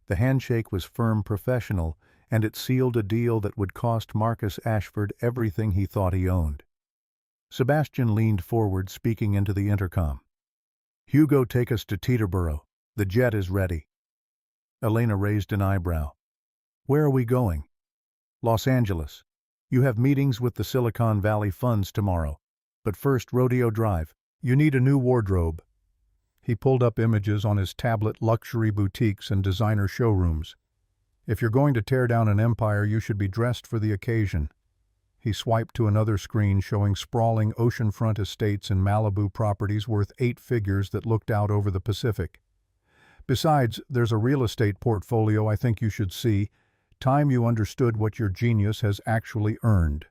The handshake was firm, professional, and it sealed a deal that would cost Marcus Ashford everything he thought he owned. Sebastian leaned forward, speaking into the intercom. Hugo, take us to Teterboro. The jet is ready. Elena raised an eyebrow. Where are we going? Los Angeles. You have meetings with the Silicon Valley funds tomorrow. But first, Rodeo Drive. You need a new wardrobe. He pulled up images on his tablet, luxury boutiques and designer showrooms. If you're going to tear down an empire, you should be dressed for the occasion. He swiped to another screen showing sprawling oceanfront estates and Malibu properties worth 8 figures that looked out over the Pacific. Besides, there's a real estate portfolio I think you should see. Time you understood what your genius has actually earned.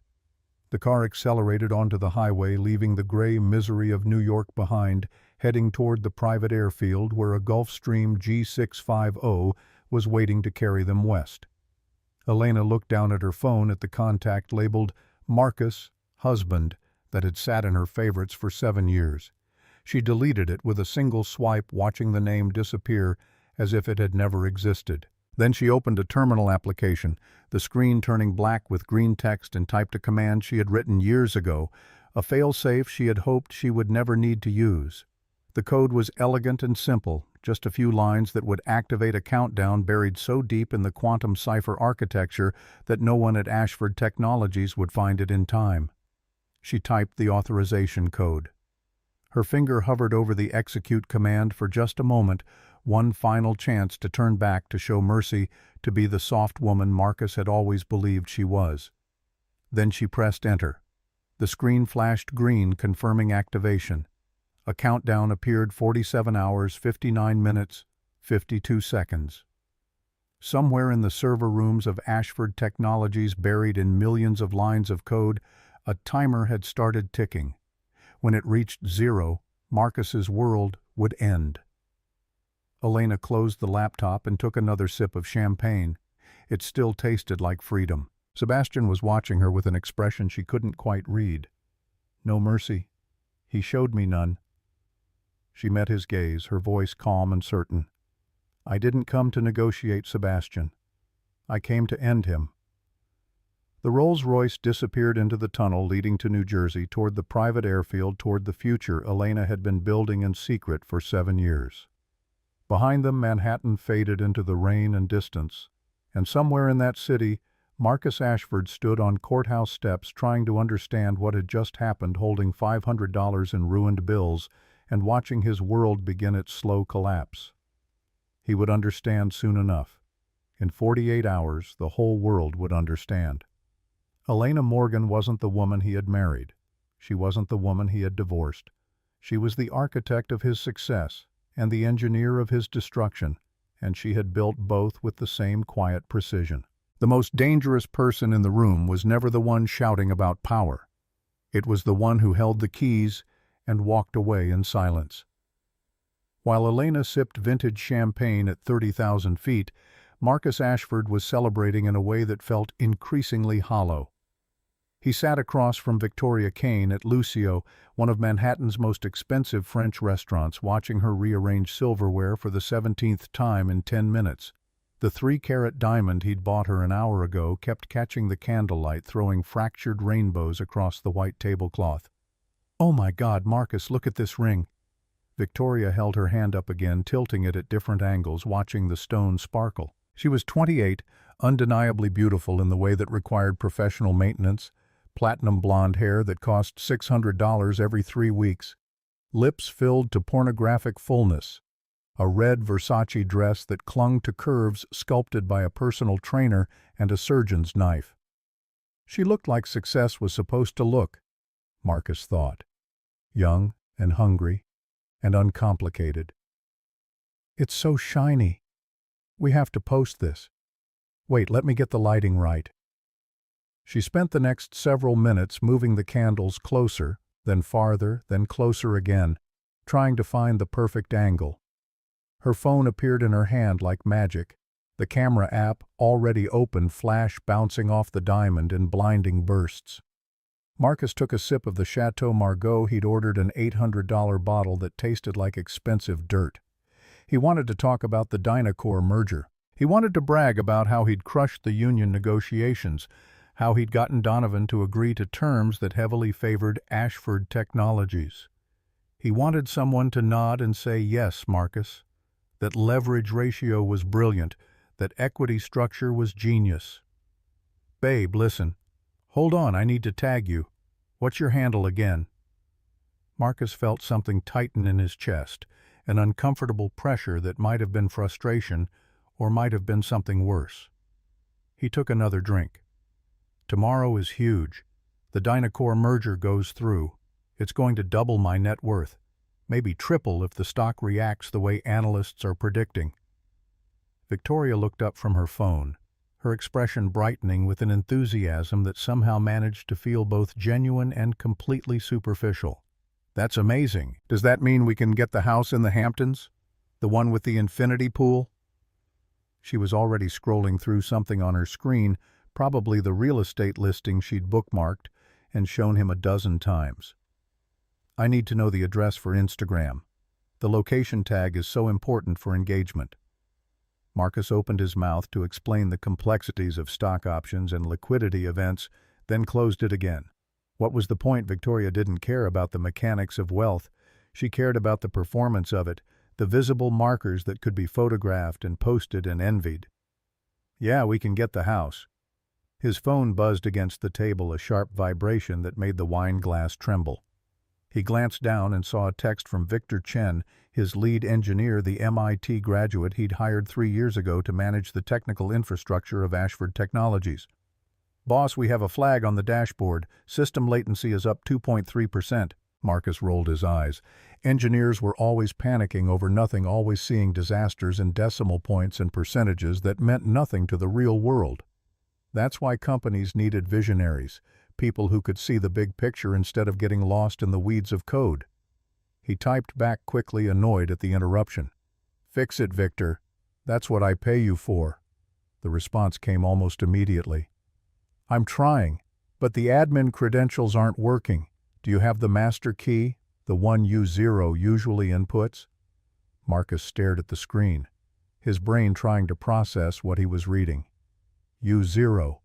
The car accelerated onto the highway, leaving the gray misery of New York behind, heading toward the private airfield where a Gulfstream G650 was waiting to carry them west. Elena looked down at her phone at the contact labeled Marcus, husband, that had sat in her favorites for 7 years. She deleted it with a single swipe, watching the name disappear as if it had never existed. Then she opened a terminal application, the screen turning black with green text, and typed a command she had written years ago, a fail-safe she had hoped she would never need to use. The code was elegant and simple, just a few lines that would activate a countdown buried so deep in the quantum cipher architecture that no one at Ashford Technologies would find it in time. She typed the authorization code. Her finger hovered over the execute command for just a moment, one final chance to turn back, to show mercy, to be the soft woman Marcus had always believed she was. Then she pressed enter. The screen flashed green, confirming activation. A countdown appeared: 47 hours, 59 minutes, 52 seconds. Somewhere in the server rooms of Ashford Technologies, buried in millions of lines of code, a timer had started ticking. When it reached 0, Marcus's world would end. Elena closed the laptop and took another sip of champagne. It still tasted like freedom. Sebastian was watching her with an expression she couldn't quite read. No mercy. He showed me none. She met his gaze, her voice calm and certain. I didn't come to negotiate, Sebastian. I came to end him. The Rolls-Royce disappeared into the tunnel leading to New Jersey, toward the private airfield, toward the future Elena had been building in secret for 7 years. Behind them, Manhattan faded into the rain and distance, and somewhere in that city, Marcus Ashford stood on courthouse steps trying to understand what had just happened, holding $500 in ruined bills and watching his world begin its slow collapse. He would understand soon enough. In 48 hours, the whole world would understand. Elena Morgan wasn't the woman he had married. She wasn't the woman he had divorced. She was the architect of his success and the engineer of his destruction, and she had built both with the same quiet precision. The most dangerous person in the room was never the one shouting about power. It was the one who held the keys and walked away in silence. While Elena sipped vintage champagne at 30,000 feet, Marcus Ashford was celebrating in a way that felt increasingly hollow. He sat across from Victoria Kane at Lucio, one of Manhattan's most expensive French restaurants, watching her rearrange silverware for the 17th time in 10 minutes. The 3-carat diamond he'd bought her an hour ago kept catching the candlelight, throwing fractured rainbows across the white tablecloth. "Oh my God, Marcus, look at this ring." Victoria held her hand up again, tilting it at different angles, watching the stone sparkle. She was 28, undeniably beautiful in the way that required professional maintenance, platinum blonde hair that cost $600 every 3 weeks, lips filled to pornographic fullness, a red Versace dress that clung to curves sculpted by a personal trainer and a surgeon's knife. She looked like success was supposed to look, Marcus thought, young and hungry and uncomplicated. "It's so shiny. We have to post this. Wait, let me get the lighting right." She spent the next several minutes moving the candles closer, then farther, then closer again, trying to find the perfect angle. Her phone appeared in her hand like magic, the camera app, already open, flash bouncing off the diamond in blinding bursts. Marcus took a sip of the Chateau Margaux he'd ordered, an $800 bottle that tasted like expensive dirt. He wanted to talk about the Dynacore merger. He wanted to brag about how he'd crushed the union negotiations, how he'd gotten Donovan to agree to terms that heavily favored Ashford Technologies. He wanted someone to nod and say, "Yes, Marcus," that leverage ratio was brilliant, that equity structure was genius. "Babe, listen. Hold on, I need to tag you. What's your handle again?" Marcus felt something tighten in his chest, an uncomfortable pressure that might have been frustration or might have been something worse. He took another drink. "Tomorrow is huge. The Dynacore merger goes through. It's going to double my net worth, maybe triple if the stock reacts the way analysts are predicting." Victoria looked up from her phone, her expression brightening with an enthusiasm that somehow managed to feel both genuine and completely superficial. "That's amazing. Does that mean we can get the house in the Hamptons? The one with the infinity pool?" She was already scrolling through something on her screen, probably the real estate listing she'd bookmarked and shown him a dozen times. "I need to know the address for Instagram. The location tag is so important for engagement." Marcus opened his mouth to explain the complexities of stock options and liquidity events, then closed it again. What was the point? Victoria didn't care about the mechanics of wealth. She cared about the performance of it, the visible markers that could be photographed and posted and envied. "Yeah, we can get the house." His phone buzzed against the table, a sharp vibration that made the wine glass tremble. He glanced down and saw a text from Victor Chen, his lead engineer, the MIT graduate he'd hired 3 years ago to manage the technical infrastructure of Ashford Technologies. Boss, we have a flag on the dashboard. System latency is up 2.3%. Marcus rolled his eyes. Engineers were always panicking over nothing, always seeing disasters in decimal points and percentages that meant nothing to the real world. That's why companies needed visionaries, people who could see the big picture instead of getting lost in the weeds of code. He typed back quickly, annoyed at the interruption. Fix it, Victor. That's what I pay you for. The response came almost immediately. I'm trying, but the admin credentials aren't working. Do you have the master key, the one U0 usually inputs? Marcus stared at the screen, his brain trying to process what he was reading. U0.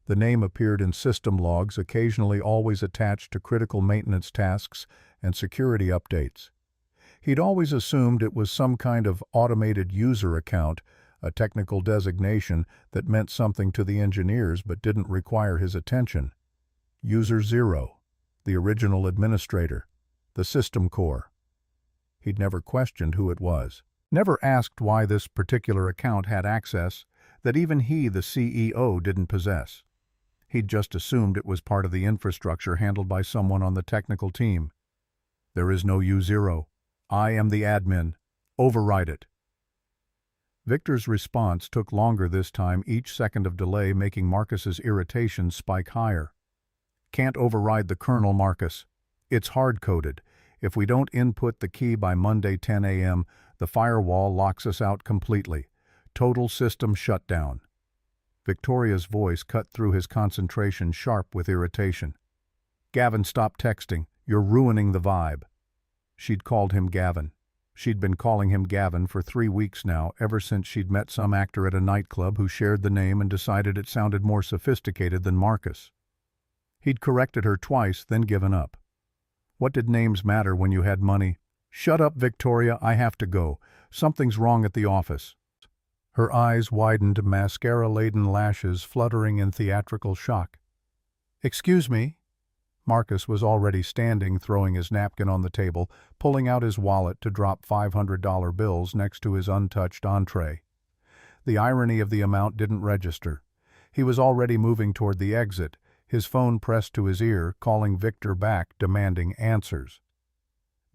The name appeared in system logs, occasionally always attached to critical maintenance tasks and security updates. He'd always assumed it was some kind of automated user account, a technical designation that meant something to the engineers but didn't require his attention. User 0, the original administrator, the system core. He'd never questioned who it was, never asked why this particular account had access that even he, the CEO, didn't possess. He'd just assumed it was part of the infrastructure handled by someone on the technical team. There is no U0. I am the admin. Override it. Victor's response took longer this time, each second of delay making Marcus's irritation spike higher. Can't override the kernel, Marcus. It's hard-coded. If we don't input the key by Monday 10 a.m., the firewall locks us out completely. Total system shutdown. Victoria's voice cut through his concentration, sharp with irritation. Gavin, stop texting. You're ruining the vibe. She'd called him Gavin. She'd been calling him Gavin for 3 weeks now, ever since she'd met some actor at a nightclub who shared the name and decided it sounded more sophisticated than Marcus. He'd corrected her twice, then given up. What did names matter when you had money? Shut up, Victoria, I have to go. Something's wrong at the office. Her eyes widened, mascara-laden lashes fluttering in theatrical shock. Excuse me? Marcus was already standing, throwing his napkin on the table, pulling out his wallet to drop $500 bills next to his untouched entree. The irony of the amount didn't register. He was already moving toward the exit, his phone pressed to his ear, calling Victor back, demanding answers.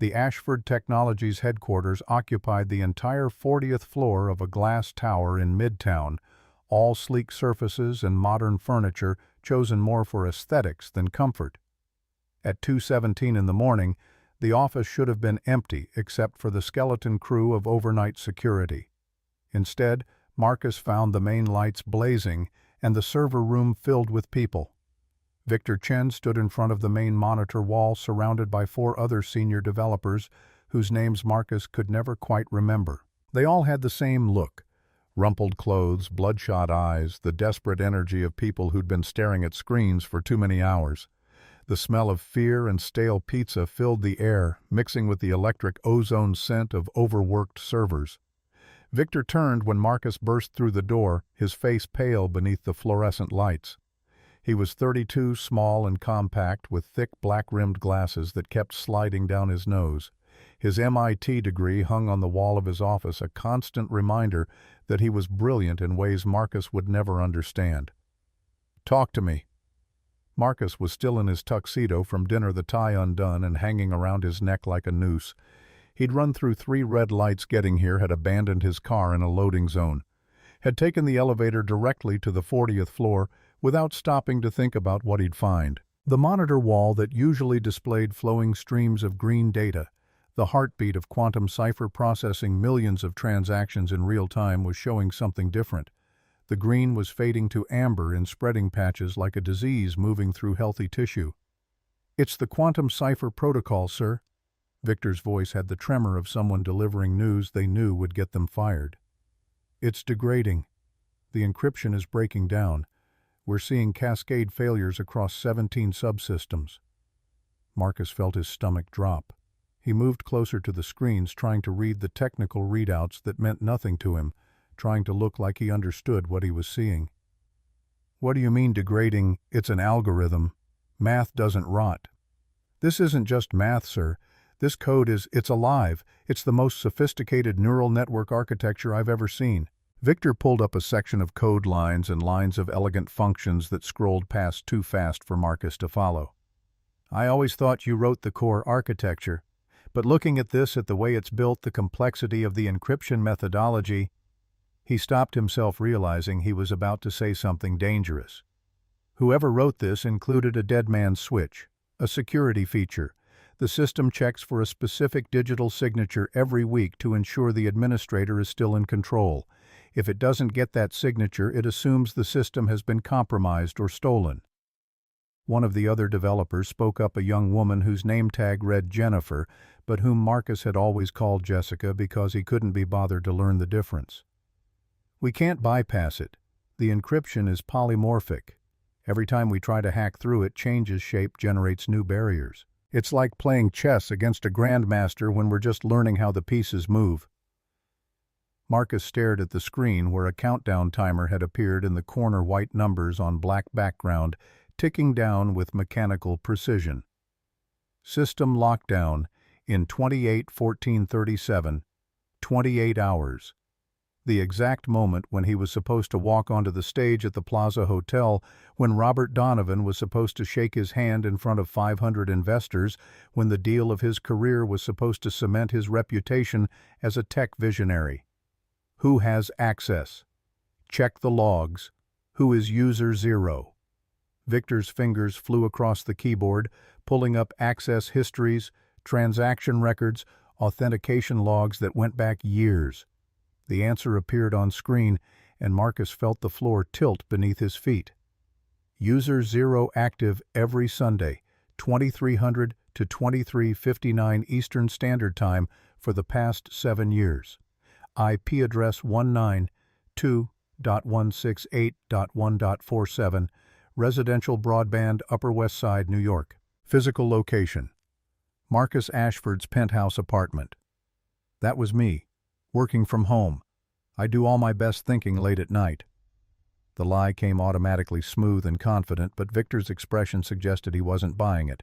The Ashford Technologies headquarters occupied the entire 40th floor of a glass tower in Midtown, all sleek surfaces and modern furniture chosen more for aesthetics than comfort. At 2:17 in the morning, the office should have been empty except for the skeleton crew of overnight security. Instead, Marcus found the main lights blazing and the server room filled with people. Victor Chen stood in front of the main monitor wall, surrounded by 4 other senior developers whose names Marcus could never quite remember. They all had the same look: rumpled clothes, bloodshot eyes, the desperate energy of people who'd been staring at screens for too many hours. The smell of fear and stale pizza filled the air, mixing with the electric ozone scent of overworked servers. Victor turned when Marcus burst through the door, his face pale beneath the fluorescent lights. He was 32, small and compact, with thick black-rimmed glasses that kept sliding down his nose. His MIT degree hung on the wall of his office, a constant reminder that he was brilliant in ways Marcus would never understand. "Talk to me." Marcus was still in his tuxedo from dinner, the tie undone and hanging around his neck like a noose. He'd run through 3 red lights getting here, had abandoned his car in a loading zone, had taken the elevator directly to the 40th floor without stopping to think about what he'd find. The monitor wall that usually displayed flowing streams of green data, the heartbeat of quantum cipher processing millions of transactions in real time, was showing something different. The green was fading to amber in spreading patches like a disease moving through healthy tissue. "It's the quantum cipher protocol, sir." Victor's voice had the tremor of someone delivering news they knew would get them fired. "It's degrading. The encryption is breaking down. We're seeing cascade failures across 17 subsystems." Marcus felt his stomach drop. He moved closer to the screens, trying to read the technical readouts that meant nothing to him, trying to look like he understood what he was seeing. "What do you mean degrading? It's an algorithm. Math doesn't rot." "This isn't just math, sir. This code it's alive. It's the most sophisticated neural network architecture I've ever seen." Victor pulled up a section of code lines and lines of elegant functions that scrolled past too fast for Marcus to follow. I always thought you wrote the core architecture, but looking at this, at the way it's built, the complexity of the encryption methodology, he stopped himself, realizing he was about to say something dangerous. Whoever wrote this included a dead man's switch, a security feature. The system checks for a specific digital signature every week to ensure the administrator is still in control. If it doesn't get that signature, it assumes the system has been compromised or stolen. One of the other developers spoke up, a young woman whose name tag read Jennifer, but whom Marcus had always called Jessica because he couldn't be bothered to learn the difference. We can't bypass it. The encryption is polymorphic. Every time we try to hack through it, changes shape, generates new barriers. It's like playing chess against a grandmaster when we're just learning how the pieces move. Marcus stared at the screen where a countdown timer had appeared in the corner, white numbers on black background, ticking down with mechanical precision. System lockdown in 28-14-37, 28 hours. The exact moment when he was supposed to walk onto the stage at the Plaza Hotel, when Robert Donovan was supposed to shake his hand in front of 500 investors, when the deal of his career was supposed to cement his reputation as a tech visionary. Who has access? Check the logs. Who is user 0? Victor's fingers flew across the keyboard, pulling up access histories, transaction records, authentication logs that went back years. The answer appeared on screen, and Marcus felt the floor tilt beneath his feet. User 0 active every Sunday, 2300 to 23:59 Eastern Standard Time for the past 7 years. IP address 192.168.1.47, residential broadband, Upper West Side, New York. Physical location: Marcus Ashford's penthouse apartment. That was me, working from home. I do all my best thinking late at night. The lie came automatically smooth and confident, but Victor's expression suggested he wasn't buying it.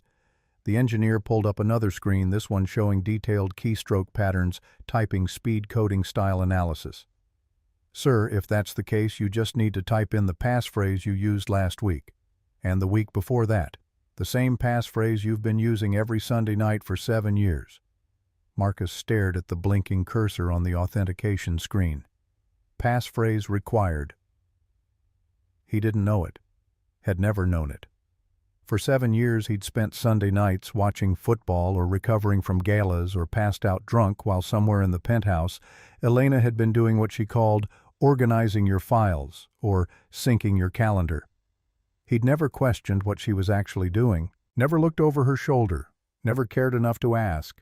The engineer pulled up another screen, this one showing detailed keystroke patterns, typing speed, coding style analysis. Sir, if that's the case, you just need to type in the passphrase you used last week, and the week before that. The same passphrase you've been using every Sunday night for 7 years. Marcus stared at the blinking cursor on the authentication screen. Passphrase required. He didn't know it, had never known it. For 7 years he'd spent Sunday nights watching football or recovering from galas or passed out drunk while somewhere in the penthouse, Elena had been doing what she called organizing your files or syncing your calendar. He'd never questioned what she was actually doing, never looked over her shoulder, never cared enough to ask.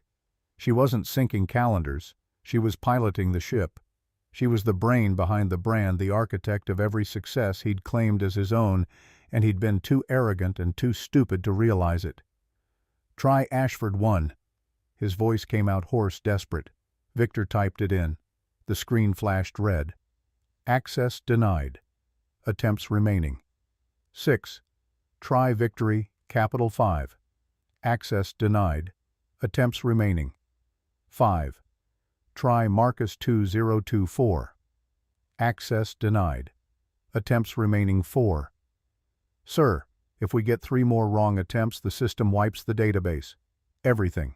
She wasn't syncing calendars, she was piloting the ship. She was the brain behind the brand, the architect of every success he'd claimed as his own, and he'd been too arrogant and too stupid to realize it. Try Ashford 1. His voice came out hoarse, desperate. Victor typed it in. The screen flashed red. Access denied. Attempts remaining. 6. Try Victory, capital 5. Access denied. Attempts remaining. 5. Try Marcus 2024. Access denied. Attempts remaining 4. Sir, if we get 3 more wrong attempts, the system wipes the database. Everything.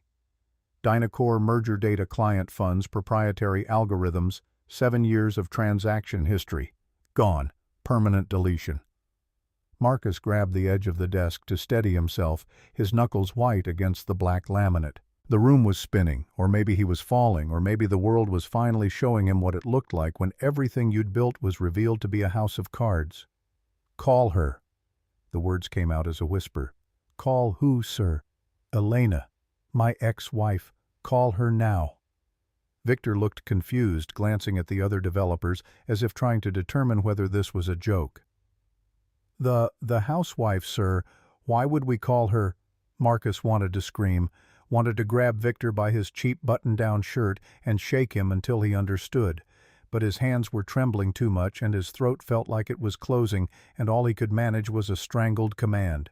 Dynacore merger data, client funds, proprietary algorithms, 7 years of transaction history. Gone. Permanent deletion. Marcus grabbed the edge of the desk to steady himself, his knuckles white against the black laminate. The room was spinning, or maybe he was falling, or maybe the world was finally showing him what it looked like when everything you'd built was revealed to be a house of cards. Call her. The words came out as a whisper. Call who, sir? Elena. My ex-wife. Call her now. Victor looked confused, glancing at the other developers as if trying to determine whether this was a joke. The housewife, sir. Why would we call her? Marcus wanted to scream, wanted to grab Victor by his cheap button-down shirt and shake him until he understood. But his hands were trembling too much and his throat felt like it was closing, and all he could manage was a strangled command.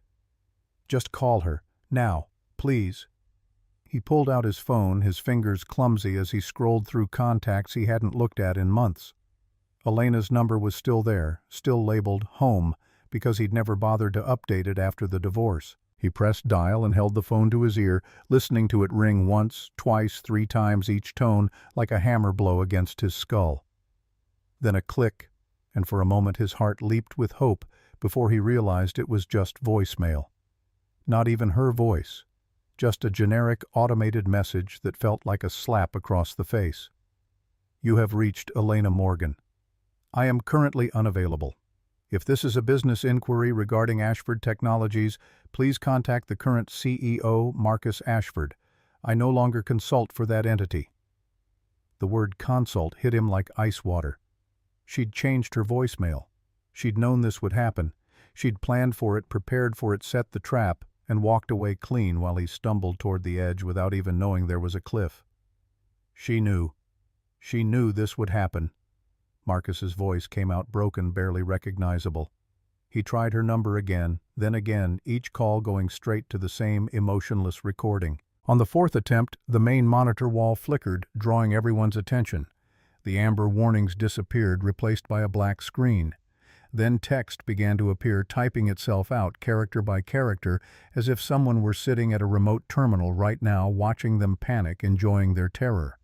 Just call her. Now. Please. He pulled out his phone, his fingers clumsy as he scrolled through contacts he hadn't looked at in months. Elena's number was still there, still labeled home, because he'd never bothered to update it after the divorce. He pressed dial and held the phone to his ear, listening to it ring once, twice, 3 times each tone, like a hammer blow against his skull. Then a click, and for a moment his heart leaped with hope before he realized it was just voicemail. Not even her voice, just a generic automated message that felt like a slap across the face. You have reached Elena Morgan. I am currently unavailable. If this is a business inquiry regarding Ashford Technologies, please contact the current CEO, Marcus Ashford. I no longer consult for that entity. The word consult hit him like ice water. She'd changed her voicemail. She'd known this would happen. She'd planned for it, prepared for it, set the trap, and walked away clean while he stumbled toward the edge without even knowing there was a cliff. She knew. She knew this would happen. Marcus's voice came out broken, barely recognizable. He tried her number again, then again, each call going straight to the same emotionless recording. On the 4th attempt, the main monitor wall flickered, drawing everyone's attention. The amber warnings disappeared, replaced by a black screen. Then text began to appear, typing itself out, character by character, as if someone were sitting at a remote terminal right now, watching them panic, enjoying their terror.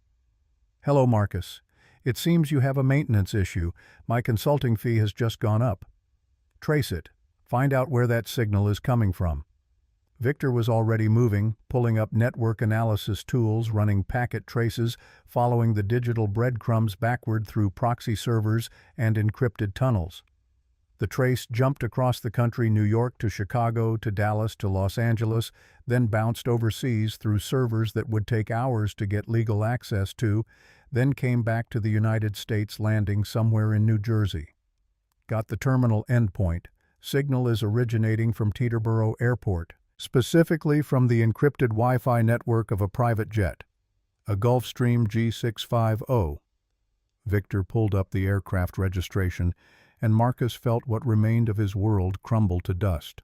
Hello, Marcus. It seems you have a maintenance issue. My consulting fee has just gone up. Trace it. Find out where that signal is coming from. Victor was already moving, pulling up network analysis tools, running packet traces, following the digital breadcrumbs backward through proxy servers and encrypted tunnels. The trace jumped across the country, New York to Chicago to Dallas to Los Angeles, then bounced overseas through servers that would take hours to get legal access to, then came back to the United States, landing somewhere in New Jersey. Got the terminal endpoint. Signal is originating from Teterboro Airport, specifically from the encrypted Wi-Fi network of a private jet, a Gulfstream G650. Victor pulled up the aircraft registration, and Marcus felt what remained of his world crumble to dust.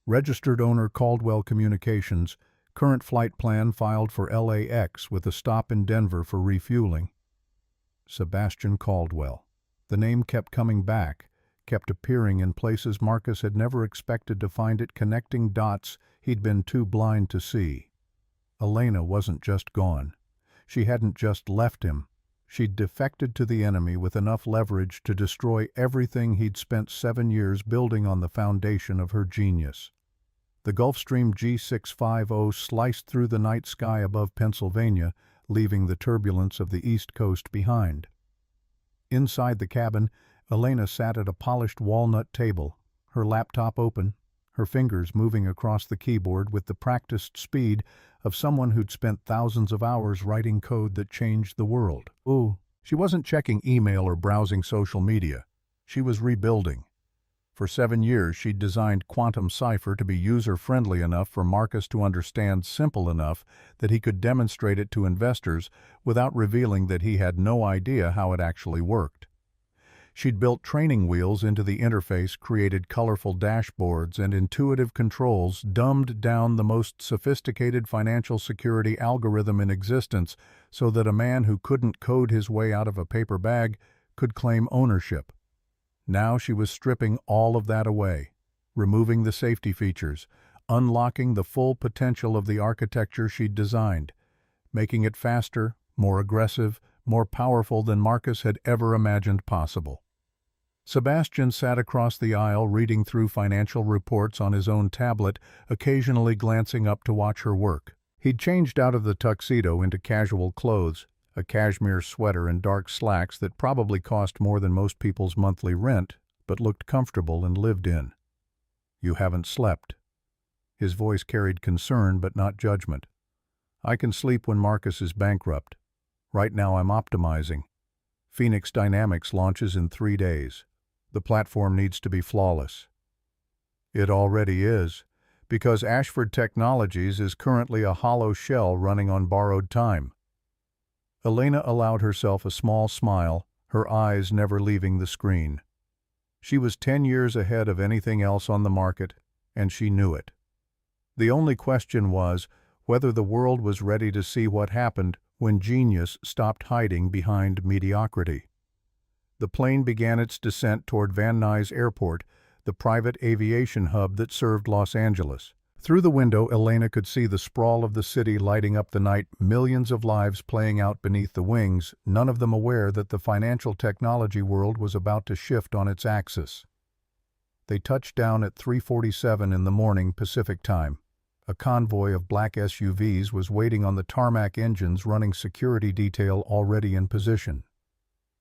Registered owner Caldwell Communications, current flight plan filed for LAX with a stop in Denver for refueling. Sebastian Caldwell. The name kept coming back, kept appearing in places Marcus had never expected to find it, connecting dots he'd been too blind to see. Elena wasn't just gone. She hadn't just left him. She'd defected to the enemy with enough leverage to destroy everything he'd spent 7 years building on the foundation of her genius. The Gulfstream G650 sliced through the night sky above Pennsylvania, leaving the turbulence of the East Coast behind. Inside the cabin, Elena sat at a polished walnut table, her laptop open, her fingers moving across the keyboard with the practiced speed of someone who'd spent thousands of hours writing code that changed the world. She wasn't checking email or browsing social media. She was rebuilding. For 7 years, she'd designed Quantum Cipher to be user-friendly enough for Marcus to understand, simple enough that he could demonstrate it to investors without revealing that he had no idea how it actually worked. She'd built training wheels into the interface, created colorful dashboards and intuitive controls, dumbed down the most sophisticated financial security algorithm in existence so that a man who couldn't code his way out of a paper bag could claim ownership. Now she was stripping all of that away, removing the safety features, unlocking the full potential of the architecture she'd designed, making it faster, more aggressive, more powerful than Marcus had ever imagined possible. Sebastian sat across the aisle reading through financial reports on his own tablet, occasionally glancing up to watch her work. He'd changed out of the tuxedo into casual clothes, a cashmere sweater and dark slacks that probably cost more than most people's monthly rent, but looked comfortable and lived in. You haven't slept. His voice carried concern but not judgment. I can sleep when Marcus is bankrupt. Right now I'm optimizing. Phoenix Dynamics launches in 3 days. The platform needs to be flawless. It already is, because Ashford Technologies is currently a hollow shell running on borrowed time. Elena allowed herself a small smile, her eyes never leaving the screen. She was 10 years ahead of anything else on the market, and she knew it. The only question was whether the world was ready to see what happened when genius stopped hiding behind mediocrity. The plane began its descent toward Van Nuys Airport, the private aviation hub that served Los Angeles. Through the window, Elena could see the sprawl of the city lighting up the night, millions of lives playing out beneath the wings, none of them aware that the financial technology world was about to shift on its axis. They touched down at 3:47 in the morning Pacific time. A convoy of black SUVs was waiting on the tarmac, engines running, security detail already in position.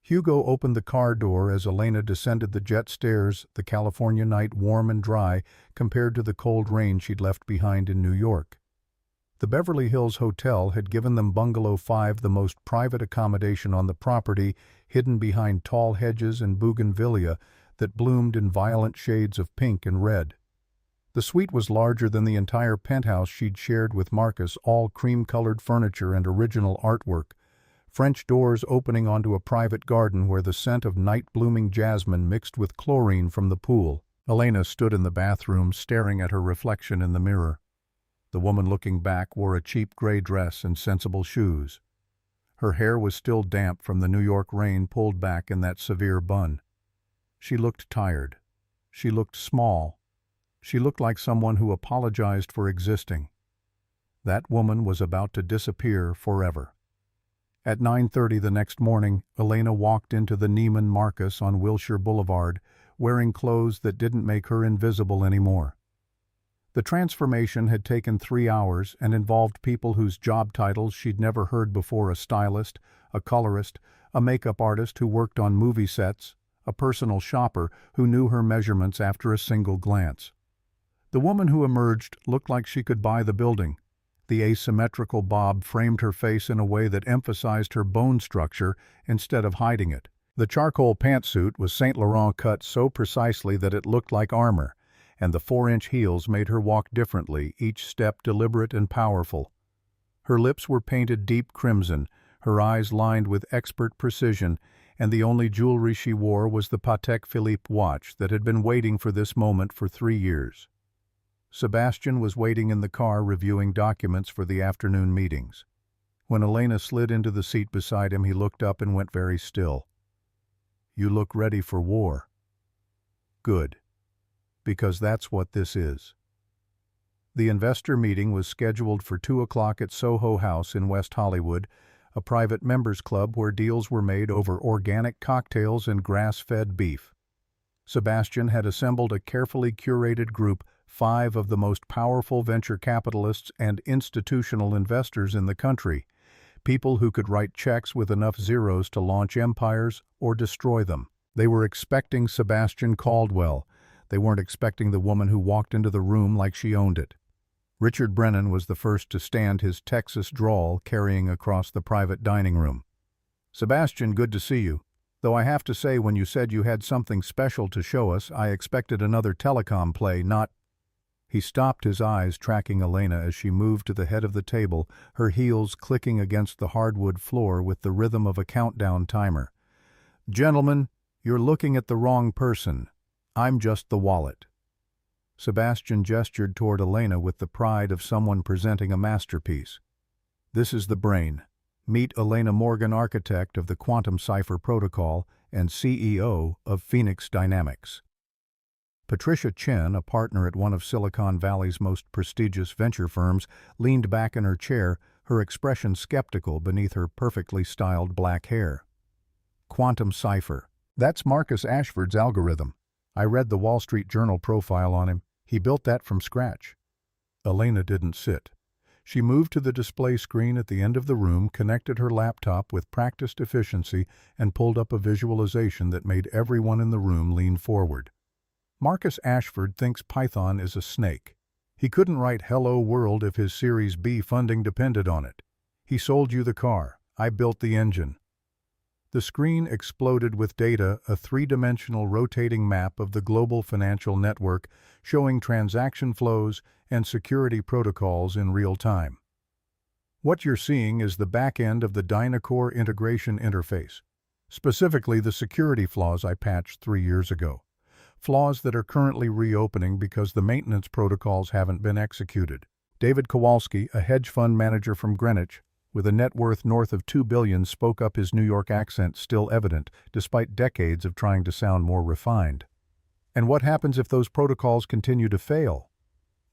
Hugo opened the car door as Elena descended the jet stairs, the California night warm and dry compared to the cold rain she'd left behind in New York. The Beverly Hills Hotel had given them Bungalow 5, the most private accommodation on the property, hidden behind tall hedges and bougainvillea that bloomed in violent shades of pink and red. The suite was larger than the entire penthouse she'd shared with Marcus, all cream-colored furniture and original artwork. French doors opening onto a private garden where the scent of night-blooming jasmine mixed with chlorine from the pool. Elena stood in the bathroom staring at her reflection in the mirror. The woman looking back wore a cheap gray dress and sensible shoes. Her hair was still damp from the New York rain, pulled back in that severe bun. She looked tired. She looked small. She looked like someone who apologized for existing. That woman was about to disappear forever. At 9:30 the next morning, Elena walked into the Neiman Marcus on Wilshire Boulevard, wearing clothes that didn't make her invisible anymore. The transformation had taken 3 hours and involved people whose job titles she'd never heard before: a stylist, a colorist, a makeup artist who worked on movie sets, a personal shopper who knew her measurements after a single glance. The woman who emerged looked like she could buy the building. The asymmetrical bob framed her face in a way that emphasized her bone structure instead of hiding it. The charcoal pantsuit was Saint Laurent cut so precisely that it looked like armor, and the 4-inch heels made her walk differently, each step deliberate and powerful. Her lips were painted deep crimson, her eyes lined with expert precision, and the only jewelry she wore was the Patek Philippe watch that had been waiting for this moment for 3 years. Sebastian was waiting in the car reviewing documents for the afternoon meetings. When Elena slid into the seat beside him, he looked up and went very still. "You look ready for war." "Good. Because that's what this is." The investor meeting was scheduled for 2 o'clock at Soho House in West Hollywood, a private members club where deals were made over organic cocktails and grass-fed beef. Sebastian had assembled a carefully curated group, 5 of the most powerful venture capitalists and institutional investors in the country, people who could write checks with enough zeros to launch empires or destroy them. They were expecting Sebastian Caldwell. They weren't expecting the woman who walked into the room like she owned it. Richard Brennan was the first to stand, his Texas drawl carrying across the private dining room. "Sebastian, good to see you. Though I have to say, when you said you had something special to show us, I expected another telecom play, not—" He stopped, his eyes tracking Elena as she moved to the head of the table, her heels clicking against the hardwood floor with the rhythm of a countdown timer. "Gentlemen, you're looking at the wrong person. I'm just the wallet." Sebastian gestured toward Elena with the pride of someone presenting a masterpiece. "This is the brain. Meet Elena Morgan, architect of the Quantum Cipher Protocol and CEO of Phoenix Dynamics." Patricia Chen, a partner at one of Silicon Valley's most prestigious venture firms, leaned back in her chair, her expression skeptical beneath her perfectly styled black hair. "Quantum Cipher. That's Marcus Ashford's algorithm. I read the Wall Street Journal profile on him. He built that from scratch." Elena didn't sit. She moved to the display screen at the end of the room, connected her laptop with practiced efficiency, and pulled up a visualization that made everyone in the room lean forward. Marcus Ashford thinks Python is a snake. He couldn't write Hello World if his Series B funding depended on it. He sold you the car. I built the engine. The screen exploded with data, a 3-dimensional rotating map of the global financial network showing transaction flows and security protocols in real time. What you're seeing is the back end of the Dynacore integration interface, specifically the security flaws I patched 3 years ago. Flaws that are currently reopening because the maintenance protocols haven't been executed. David Kowalski, a hedge fund manager from Greenwich, with a net worth north of $2 billion, spoke up, his New York accent still evident, despite decades of trying to sound more refined. And what happens if those protocols continue to fail?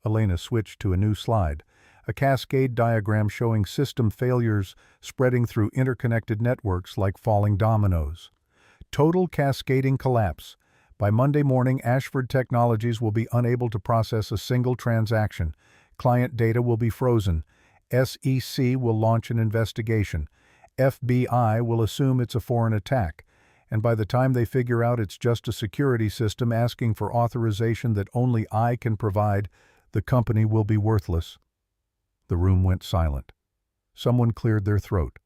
Elena switched to a new slide, a cascade diagram showing system failures spreading through interconnected networks like falling dominoes. Total cascading collapse. By Monday morning, Ashford Technologies will be unable to process a single transaction. Client data will be frozen. SEC will launch an investigation. FBI will assume it's a foreign attack. And by the time they figure out it's just a security system asking for authorization that only I can provide, the company will be worthless. The room went silent. Someone cleared their throat.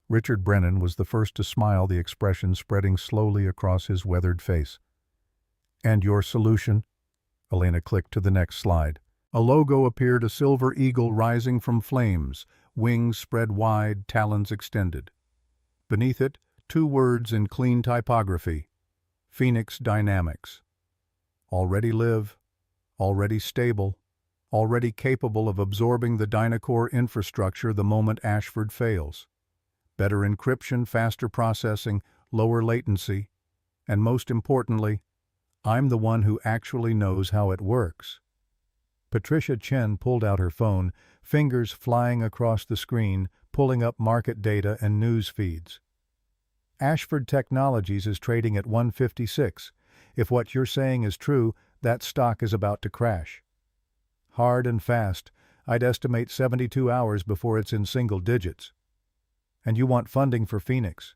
Richard Brennan was the first to smile, the expression spreading slowly across his weathered face. "And your solution?" Elena clicked to the next slide. A logo appeared, a silver eagle rising from flames, wings spread wide, talons extended. Beneath it, 2 words in clean typography: Phoenix Dynamics. Already live, already stable, already capable of absorbing the Dynacore infrastructure the moment Ashford fails. Better encryption, faster processing, lower latency, and most importantly, I'm the one who actually knows how it works. Patricia Chen pulled out her phone, fingers flying across the screen, pulling up market data and news feeds. Ashford Technologies is trading at 156. If what you're saying is true, that stock is about to crash. Hard and fast, I'd estimate 72 hours before it's in single digits. And you want funding for Phoenix.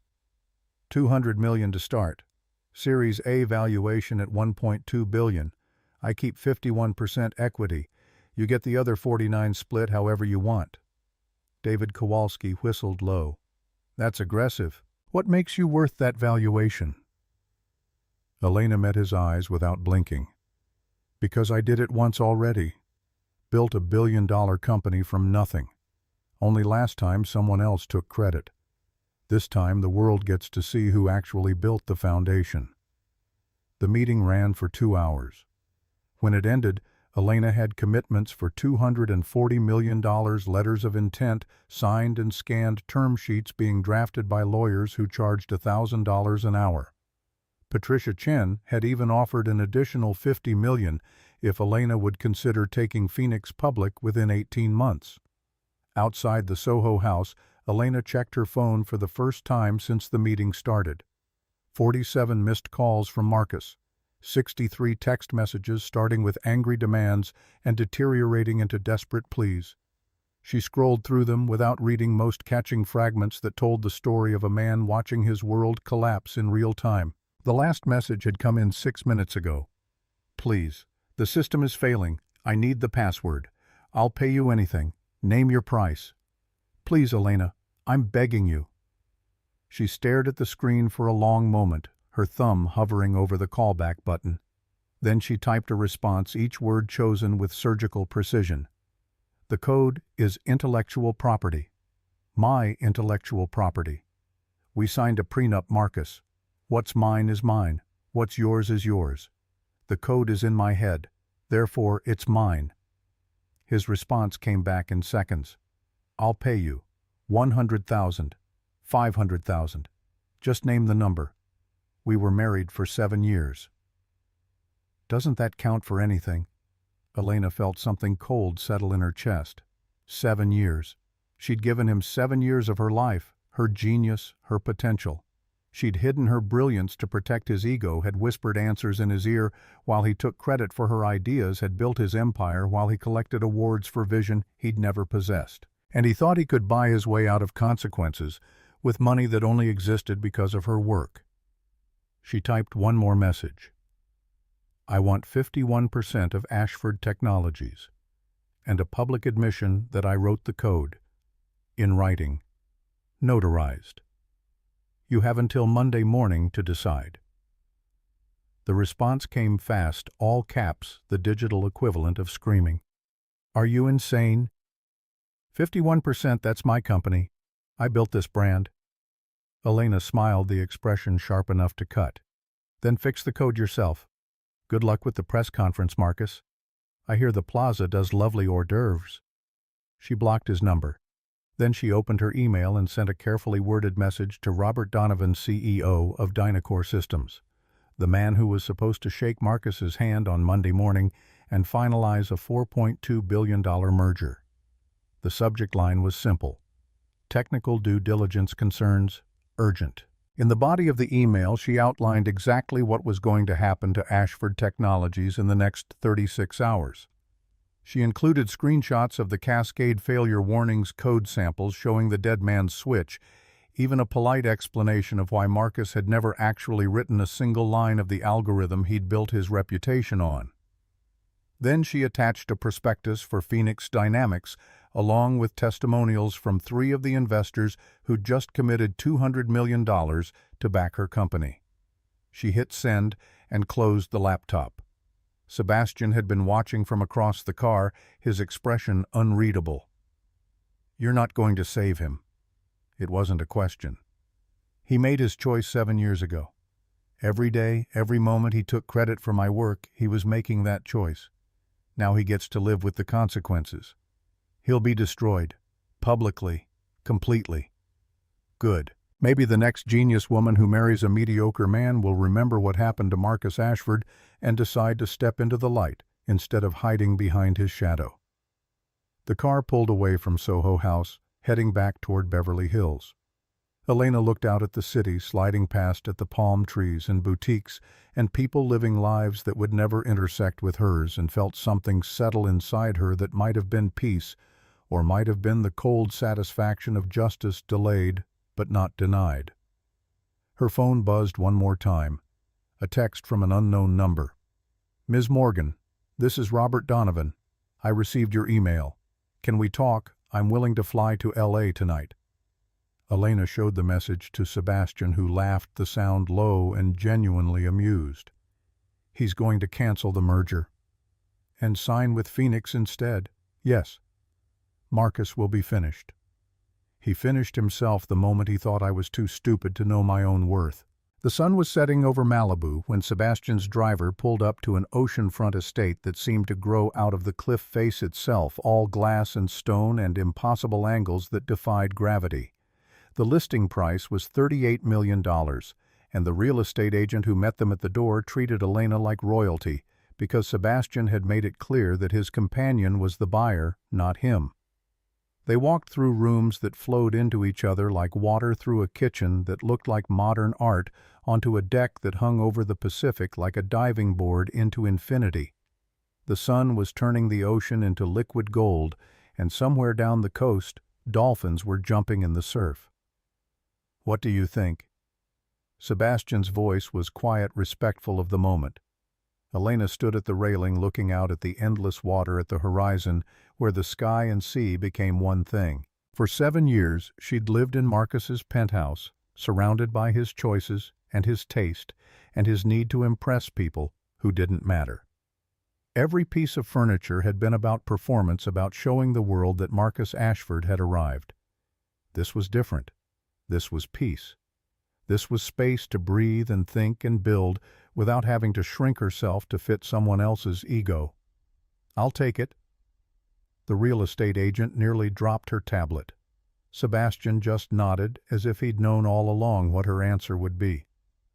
$200 million to start. Series A valuation at $1.2 billion. I keep 51% equity. You get the other 49 split however you want. David Kowalski whistled low. That's aggressive. What makes you worth that valuation? Elena met his eyes without blinking. Because I did it once already. Built a billion-dollar company from nothing. Only last time someone else took credit. This time the world gets to see who actually built the foundation. The meeting ran for 2 hours. When it ended, Elena had commitments for $240 million, letters of intent, signed and scanned term sheets being drafted by lawyers who charged $1,000 an hour. Patricia Chen had even offered an additional $50 million if Elena would consider taking Phoenix public within 18 months. Outside the Soho house, Elena checked her phone for the first time since the meeting started. 47 missed calls from Marcus. 63 text messages starting with angry demands and deteriorating into desperate pleas. She scrolled through them without reading most, catching fragments that told the story of a man watching his world collapse in real time. The last message had come in 6 minutes ago. Please, the system is failing. I need the password. I'll pay you anything. Name your price. Please, Elena, I'm begging you. She stared at the screen for a long moment, her thumb hovering over the callback button. Then she typed a response, each word chosen with surgical precision. The code is intellectual property. My intellectual property. We signed a prenup, Marcus. What's mine is mine. What's yours is yours. The code is in my head. Therefore, it's mine. His response came back in seconds. I'll pay you. 100,000. 500,000. Just name the number. We were married for 7 years. Doesn't that count for anything? Elena felt something cold settle in her chest. 7 years. She'd given him 7 years of her life, her genius, her potential. She'd hidden her brilliance to protect his ego, had whispered answers in his ear while he took credit for her ideas, had built his empire while he collected awards for vision he'd never possessed. And he thought he could buy his way out of consequences with money that only existed because of her work. She typed one more message. I want 51% of Ashford Technologies, and a public admission that I wrote the code, in writing, notarized. You have until Monday morning to decide. The response came fast, all caps, the digital equivalent of screaming. Are you insane? 51%, that's my company. I built this brand. Elena smiled, the expression sharp enough to cut. Then fix the code yourself. Good luck with the press conference, Marcus. I hear the plaza does lovely hors d'oeuvres. She blocked his number. Then she opened her email and sent a carefully worded message to Robert Donovan, CEO of Dynacore Systems, the man who was supposed to shake Marcus's hand on Monday morning and finalize a $4.2 billion merger. The subject line was simple: technical due diligence concerns, urgent. In the body of the email, she outlined exactly what was going to happen to Ashford Technologies in the next 36 hours. She included screenshots of the Cascade Failure Warnings code samples showing the dead man's switch, even a polite explanation of why Marcus had never actually written a single line of the algorithm he'd built his reputation on. Then she attached a prospectus for Phoenix Dynamics, along with testimonials from 3 of the investors who'd just committed $200 million to back her company. She hit send and closed the laptop. Sebastian had been watching from across the car, his expression unreadable. "You're not going to save him." It wasn't a question. He made his choice 7 years ago. Every day, every moment he took credit for my work, he was making that choice. Now he gets to live with the consequences. He'll be destroyed. Publicly. Completely. Good. Maybe the next genius woman who marries a mediocre man will remember what happened to Marcus Ashford and decide to step into the light instead of hiding behind his shadow. The car pulled away from Soho House, heading back toward Beverly Hills. Elena looked out at the city sliding past at the palm trees and boutiques and people living lives that would never intersect with hers, and felt something settle inside her that might have been peace, or might have been the cold satisfaction of justice delayed but not denied. Her phone buzzed one more time. A text from an unknown number. "Ms. Morgan, this is Robert Donovan. I received your email. Can we talk? I'm willing to fly to LA tonight." Elena showed the message to Sebastian, who laughed, the sound low and genuinely amused. "He's going to cancel the merger." "And sign with Phoenix instead?" "Yes. Marcus will be finished. He finished himself the moment he thought I was too stupid to know my own worth." The sun was setting over Malibu when Sebastian's driver pulled up to an oceanfront estate that seemed to grow out of the cliff face itself, all glass and stone and impossible angles that defied gravity. The listing price was $38 million, and the real estate agent who met them at the door treated Elena like royalty, because Sebastian had made it clear that his companion was the buyer, not him. They walked through rooms that flowed into each other like water through a kitchen that looked like modern art onto a deck that hung over the Pacific like a diving board into infinity. The sun was turning the ocean into liquid gold, and somewhere down the coast, dolphins were jumping in the surf. "What do you think?" Sebastian's voice was quiet, respectful of the moment. Elena stood at the railing looking out at the endless water at the horizon, where the sky and sea became one thing. For 7 years, she'd lived in Marcus's penthouse, surrounded by his choices and his taste and his need to impress people who didn't matter. Every piece of furniture had been about performance, about showing the world that Marcus Ashford had arrived. This was different. This was peace. This was space to breathe and think and build without having to shrink herself to fit someone else's ego. "I'll take it." The real estate agent nearly dropped her tablet. Sebastian just nodded, as if he'd known all along what her answer would be.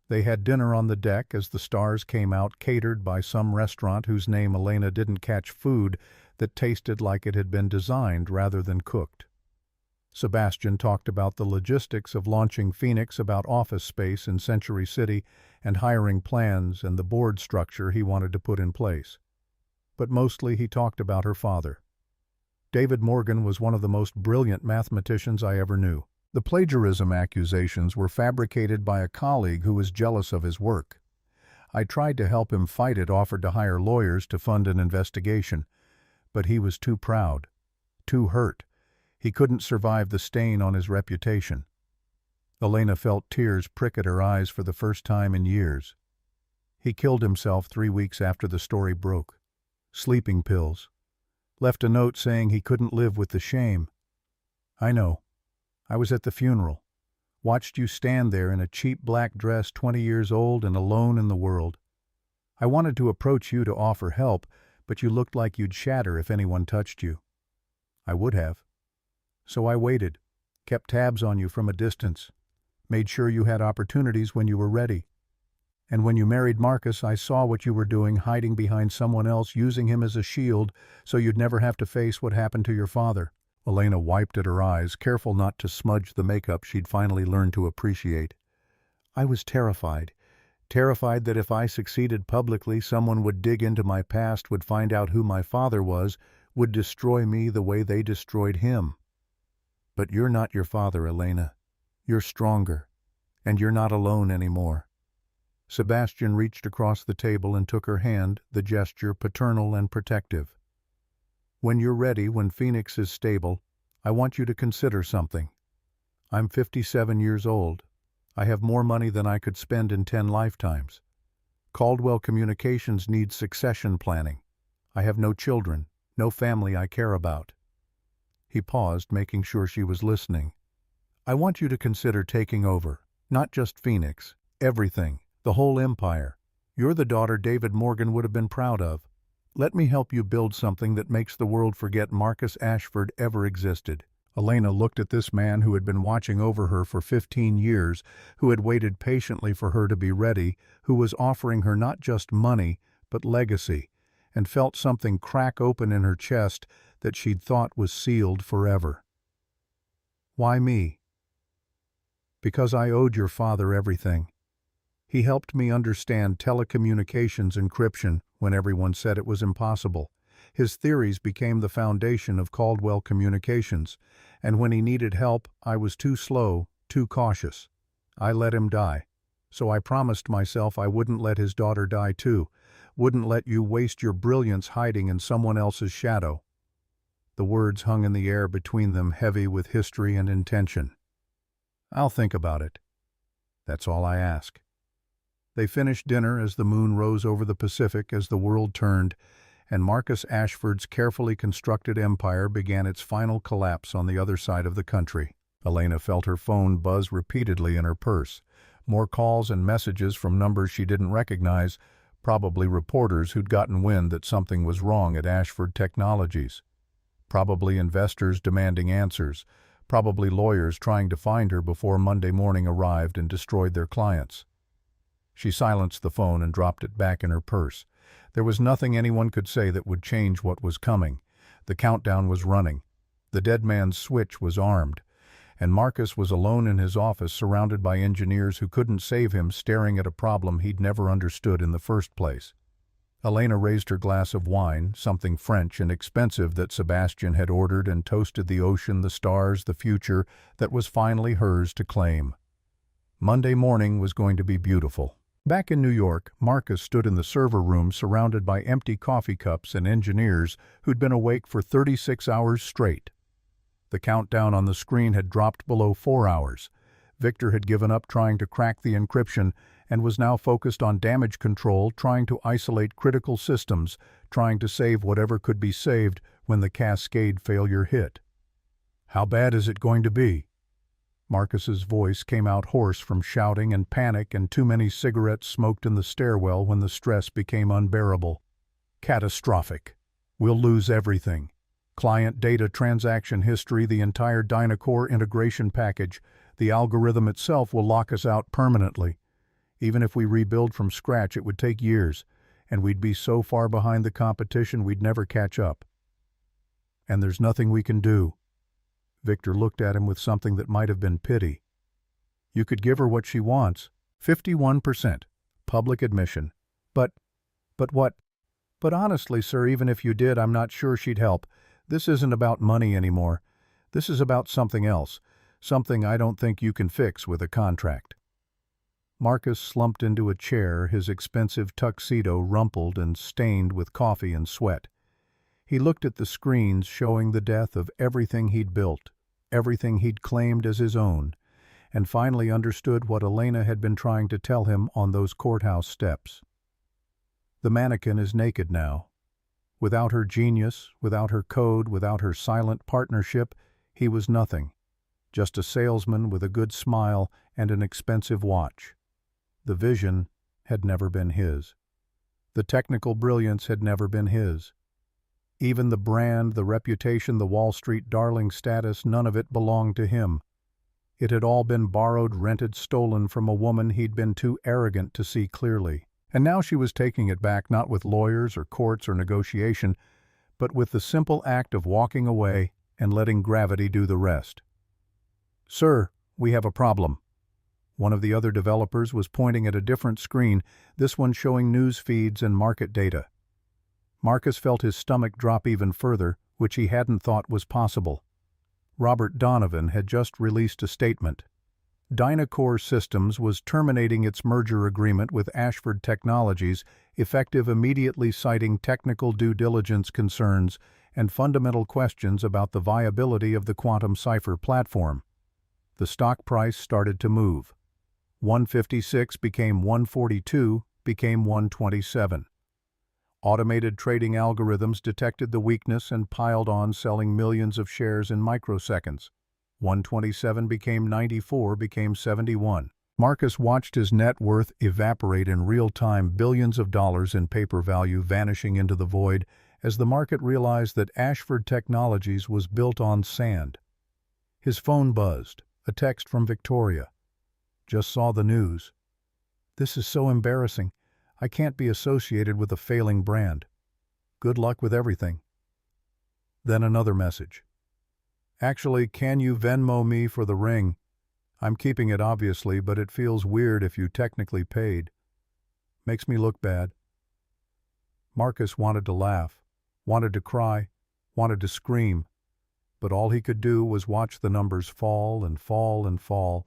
They had dinner on the deck as the stars came out, catered by some restaurant whose name Elena didn't catch, food that tasted like it had been designed rather than cooked. Sebastian talked about the logistics of launching Phoenix, about office space in Century City and hiring plans and the board structure he wanted to put in place. But mostly he talked about her father. David Morgan was one of the most brilliant mathematicians I ever knew. The plagiarism accusations were fabricated by a colleague who was jealous of his work. I tried to help him fight it, offered to hire lawyers to fund an investigation, but he was too proud, too hurt. He couldn't survive the stain on his reputation. Elena felt tears prick at her eyes for the first time in years. He killed himself 3 weeks after the story broke. Sleeping pills. Left a note saying he couldn't live with the shame. "I know. I was at the funeral. Watched you stand there in a cheap black dress, 20 years old and alone in the world. I wanted to approach you to offer help, but you looked like you'd shatter if anyone touched you." "I would have." So I waited, kept tabs on you from a distance, made sure you had opportunities when you were ready. And when you married Marcus, I saw what you were doing, hiding behind someone else, using him as a shield so you'd never have to face what happened to your father." Elena wiped at her eyes, careful not to smudge the makeup she'd finally learned to appreciate. "I was terrified. Terrified that if I succeeded publicly, someone would dig into my past, would find out who my father was, would destroy me the way they destroyed him. But you're not your father, Elena. You're stronger, and you're not alone anymore." Sebastian reached across the table and took her hand, the gesture paternal and protective. "When you're ready, when Phoenix is stable, I want you to consider something. I'm 57 years old. I have more money than I could spend in 10 lifetimes. Caldwell Communications needs succession planning. I have no children, no family I care about." He paused, making sure she was listening. "I want you to consider taking over, not just Phoenix, everything, the whole empire. You're the daughter David Morgan would have been proud of. Let me help you build something that makes the world forget Marcus Ashford ever existed." Elena looked at this man who had been watching over her for 15 years, who had waited patiently for her to be ready, who was offering her not just money, but legacy, and felt something crack open in her chest that she'd thought was sealed forever. "Why me?" "Because I owed your father everything. He helped me understand telecommunications encryption when everyone said it was impossible. His theories became the foundation of Caldwell Communications, and when he needed help, I was too slow, too cautious. I let him die. So I promised myself I wouldn't let his daughter die too, wouldn't let you waste your brilliance hiding in someone else's shadow." The words hung in the air between them, heavy with history and intention. "I'll think about it. That's all I ask." They finished dinner as the moon rose over the Pacific as the world turned, and Marcus Ashford's carefully constructed empire began its final collapse on the other side of the country. Elena felt her phone buzz repeatedly in her purse. More calls and messages from numbers she didn't recognize, probably reporters who'd gotten wind that something was wrong at Ashford Technologies. Probably investors demanding answers, probably lawyers trying to find her before Monday morning arrived and destroyed their clients. She silenced the phone and dropped it back in her purse. There was nothing anyone could say that would change what was coming. The countdown was running. The dead man's switch was armed, and Marcus was alone in his office, surrounded by engineers who couldn't save him, staring at a problem he'd never understood in the first place. Elena raised her glass of wine, something French and expensive that Sebastian had ordered, and toasted the ocean, the stars, the future that was finally hers to claim. Monday morning was going to be beautiful. Back in New York, Marcus stood in the server room surrounded by empty coffee cups and engineers who'd been awake for 36 hours straight. The countdown on the screen had dropped below 4 hours. Victor had given up trying to crack the encryption and was now focused on damage control, trying to isolate critical systems, trying to save whatever could be saved when the cascade failure hit. "How bad is it going to be?" Marcus's voice came out hoarse from shouting and panic and too many cigarettes smoked in the stairwell when the stress became unbearable. "Catastrophic. We'll lose everything. Client data, transaction history, the entire Dynacore integration package. The algorithm itself will lock us out permanently. Even if we rebuild from scratch, it would take years, and we'd be so far behind the competition we'd never catch up. And there's nothing we can do." Victor looked at him with something that might have been pity. "You could give her what she wants. 51%. Public admission. But what? But honestly, sir, even if you did, I'm not sure she'd help. This isn't about money anymore. This is about something else. Something I don't think you can fix with a contract." Marcus slumped into a chair, his expensive tuxedo rumpled and stained with coffee and sweat. He looked at the screens showing the death of everything he'd built, everything he'd claimed as his own, and finally understood what Elena had been trying to tell him on those courthouse steps. The mannequin is naked now. Without her genius, without her code, without her silent partnership, he was nothing. Just a salesman with a good smile and an expensive watch. The vision had never been his. The technical brilliance had never been his. Even the brand, the reputation, the Wall Street darling status, none of it belonged to him. It had all been borrowed, rented, stolen from a woman he'd been too arrogant to see clearly. And now she was taking it back, not with lawyers or courts or negotiation, but with the simple act of walking away and letting gravity do the rest. "Sir, we have a problem." One of the other developers was pointing at a different screen, this one showing news feeds and market data. Marcus felt his stomach drop even further, which he hadn't thought was possible. Robert Donovan had just released a statement. Dynacore Systems was terminating its merger agreement with Ashford Technologies, effective immediately, citing technical due diligence concerns and fundamental questions about the viability of the quantum cipher platform. The stock price started to move. 156 became 142, became 127. Automated trading algorithms detected the weakness and piled on, selling millions of shares in microseconds. 127 became 94, became 71. Marcus watched his net worth evaporate in real time, billions of dollars in paper value vanishing into the void as the market realized that Ashford Technologies was built on sand. His phone buzzed, a text from Victoria. "Just saw the news. This is so embarrassing. I can't be associated with a failing brand. Good luck with everything." Then another message. "Actually, can you Venmo me for the ring? I'm keeping it obviously, but it feels weird if you technically paid. Makes me look bad." Marcus wanted to laugh, wanted to cry, wanted to scream, but all he could do was watch the numbers fall and fall and fall,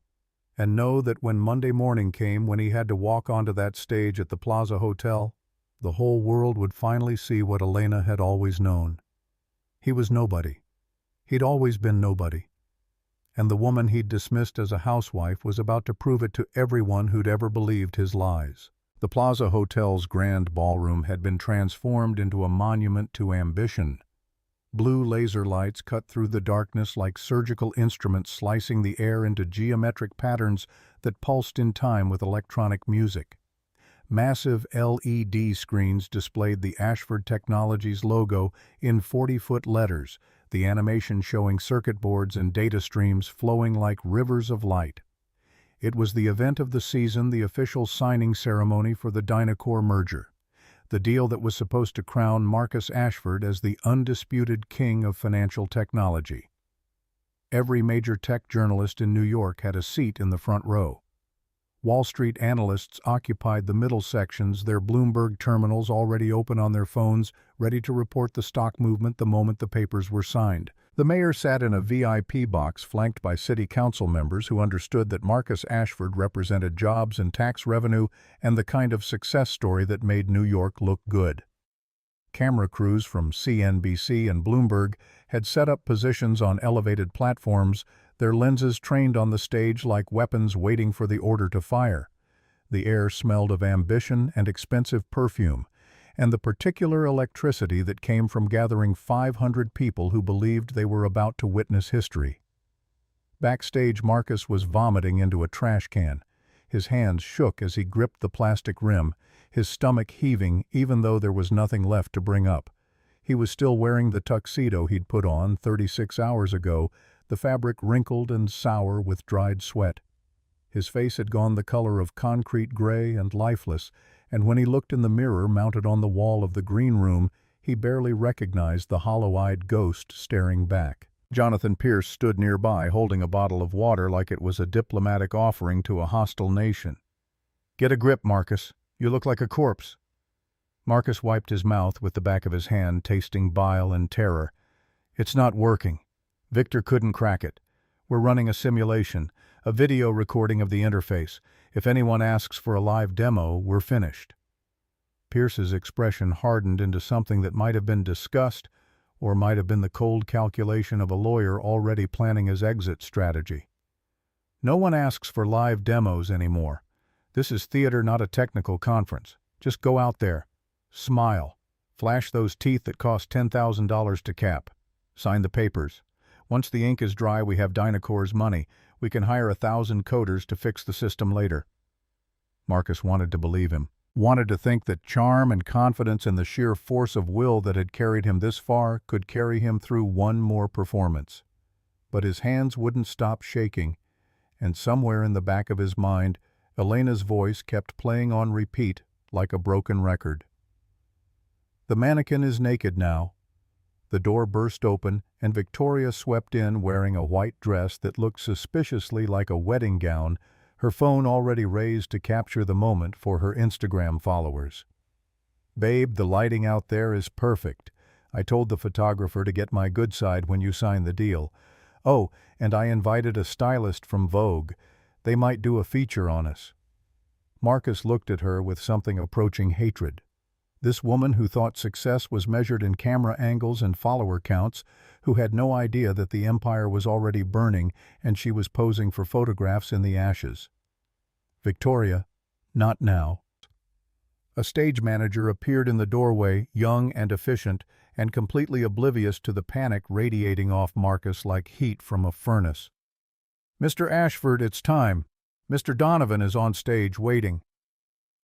and know that when Monday morning came, when he had to walk onto that stage at the Plaza Hotel, the whole world would finally see what Elena had always known. He was nobody. He'd always been nobody. And the woman he'd dismissed as a housewife was about to prove it to everyone who'd ever believed his lies. The Plaza Hotel's grand ballroom had been transformed into a monument to ambition. Blue laser lights cut through the darkness like surgical instruments, slicing the air into geometric patterns that pulsed in time with electronic music. Massive LED screens displayed the Ashford Technologies logo in 40-foot letters, the animation showing circuit boards and data streams flowing like rivers of light. It was the event of the season, the official signing ceremony for the Dynacore merger. The deal that was supposed to crown Marcus Ashford as the undisputed king of financial technology. Every major tech journalist in New York had a seat in the front row. Wall Street analysts occupied the middle sections, their Bloomberg terminals already open on their phones, ready to report the stock movement the moment the papers were signed. The mayor sat in a VIP box flanked by city council members who understood that Marcus Ashford represented jobs and tax revenue and the kind of success story that made New York look good. Camera crews from CNBC and Bloomberg had set up positions on elevated platforms, their lenses trained on the stage like weapons waiting for the order to fire. The air smelled of ambition and expensive perfume, and the particular electricity that came from gathering 500 people who believed they were about to witness history. Backstage, Marcus was vomiting into a trash can. His hands shook as he gripped the plastic rim, his stomach heaving even though there was nothing left to bring up. He was still wearing the tuxedo he'd put on 36 hours ago, the fabric wrinkled and sour with dried sweat. His face had gone the color of concrete gray and lifeless, and when he looked in the mirror mounted on the wall of the green room, he barely recognized the hollow-eyed ghost staring back. Jonathan Pierce stood nearby, holding a bottle of water like it was a diplomatic offering to a hostile nation. "Get a grip, Marcus. You look like a corpse." Marcus wiped his mouth with the back of his hand, tasting bile and terror. "It's not working. Victor couldn't crack it. We're running a simulation, a video recording of the interface. If anyone asks for a live demo, we're finished." Pierce's expression hardened into something that might have been disgust, or might have been the cold calculation of a lawyer already planning his exit strategy. "No one asks for live demos anymore. This is theater, not a technical conference. Just go out there. Smile. Flash those teeth that cost $10,000 to cap. Sign the papers. Once the ink is dry, we have Dynacore's money. We can hire 1,000 coders to fix the system later." Marcus wanted to believe him. wanted to think that charm and confidence and the sheer force of will that had carried him this far could carry him through one more performance. But his hands wouldn't stop shaking, and somewhere in the back of his mind, Elena's voice kept playing on repeat like a broken record. The mannequin is naked now. The door burst open, and Victoria swept in wearing a white dress that looked suspiciously like a wedding gown, her phone already raised to capture the moment for her Instagram followers. "Babe, the lighting out there is perfect. I told the photographer to get my good side when you sign the deal. Oh, and I invited a stylist from Vogue. They might do a feature on us." Marcus looked at her with something approaching hatred. This woman who thought success was measured in camera angles and follower counts, who had no idea that the empire was already burning and she was posing for photographs in the ashes. "Victoria, not now." A stage manager appeared in the doorway, young and efficient, and completely oblivious to the panic radiating off Marcus like heat from a furnace. "Mr. Ashford, it's time. Mr. Donovan is on stage waiting."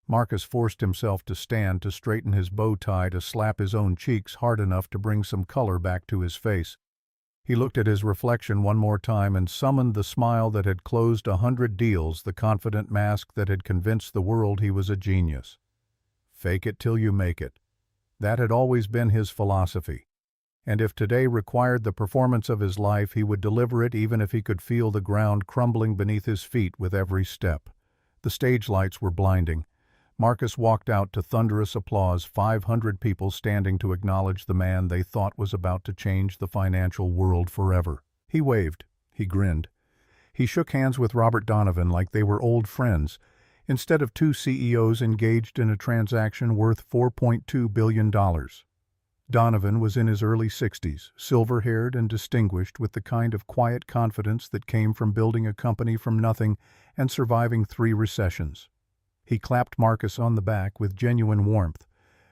Marcus forced himself to stand to straighten his bow tie to slap his own cheeks hard enough to bring some color back to his face. He looked at his reflection one more time and summoned the smile that had closed 100 deals, the confident mask that had convinced the world he was a genius. Fake it till you make it. That had always been his philosophy. And if today required the performance of his life, he would deliver it even if he could feel the ground crumbling beneath his feet with every step. The stage lights were blinding. Marcus walked out to thunderous applause, 500 people standing to acknowledge the man they thought was about to change the financial world forever. He waved. He grinned. He shook hands with Robert Donovan like they were old friends, instead of two CEOs engaged in a transaction worth $4.2 billion. Donovan was in his early 60s, silver-haired and distinguished, with the kind of quiet confidence that came from building a company from nothing and surviving 3 recessions. He clapped Marcus on the back with genuine warmth.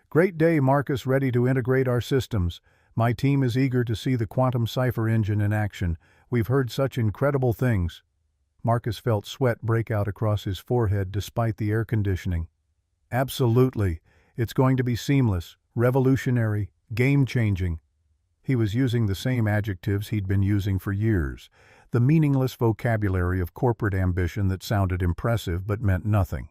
"Great day, Marcus, ready to integrate our systems. My team is eager to see the quantum cipher engine in action. We've heard such incredible things." Marcus felt sweat break out across his forehead despite the air conditioning. "Absolutely. It's going to be seamless, revolutionary, game-changing." He was using the same adjectives he'd been using for years, the meaningless vocabulary of corporate ambition that sounded impressive but meant nothing.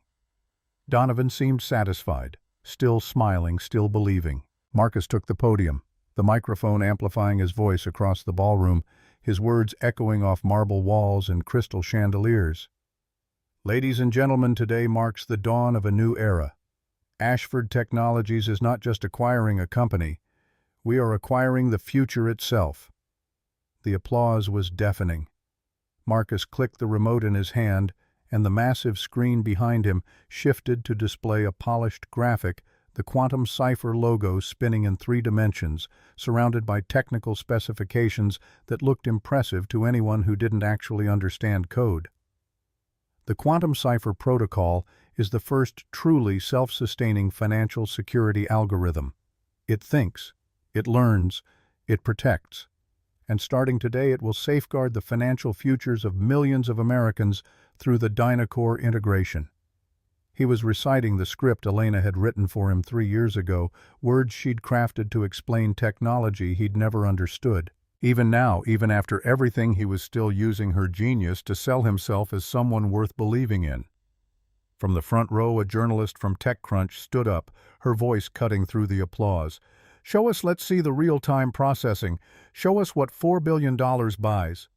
Donovan seemed satisfied, still smiling, still believing. Marcus took the podium, the microphone amplifying his voice across the ballroom, his words echoing off marble walls and crystal chandeliers. "Ladies and gentlemen, today marks the dawn of a new era. Ashford Technologies is not just acquiring a company. We are acquiring the future itself." The applause was deafening. Marcus clicked the remote in his hand, and the massive screen behind him shifted to display a polished graphic, the quantum cipher logo spinning in 3 dimensions, surrounded by technical specifications that looked impressive to anyone who didn't actually understand code. The quantum cipher protocol is the first truly self-sustaining financial security algorithm. It thinks, it learns, it protects. And starting today, it will safeguard the financial futures of millions of Americans through the Dynacore integration. He was reciting the script Elena had written for him 3 years ago, words she'd crafted to explain technology he'd never understood. Even now, even after everything, he was still using her genius to sell himself as someone worth believing in. From the front row, a journalist from TechCrunch stood up, her voice cutting through the applause. "Show us, let's see the real-time processing. Show us what $4 billion buys."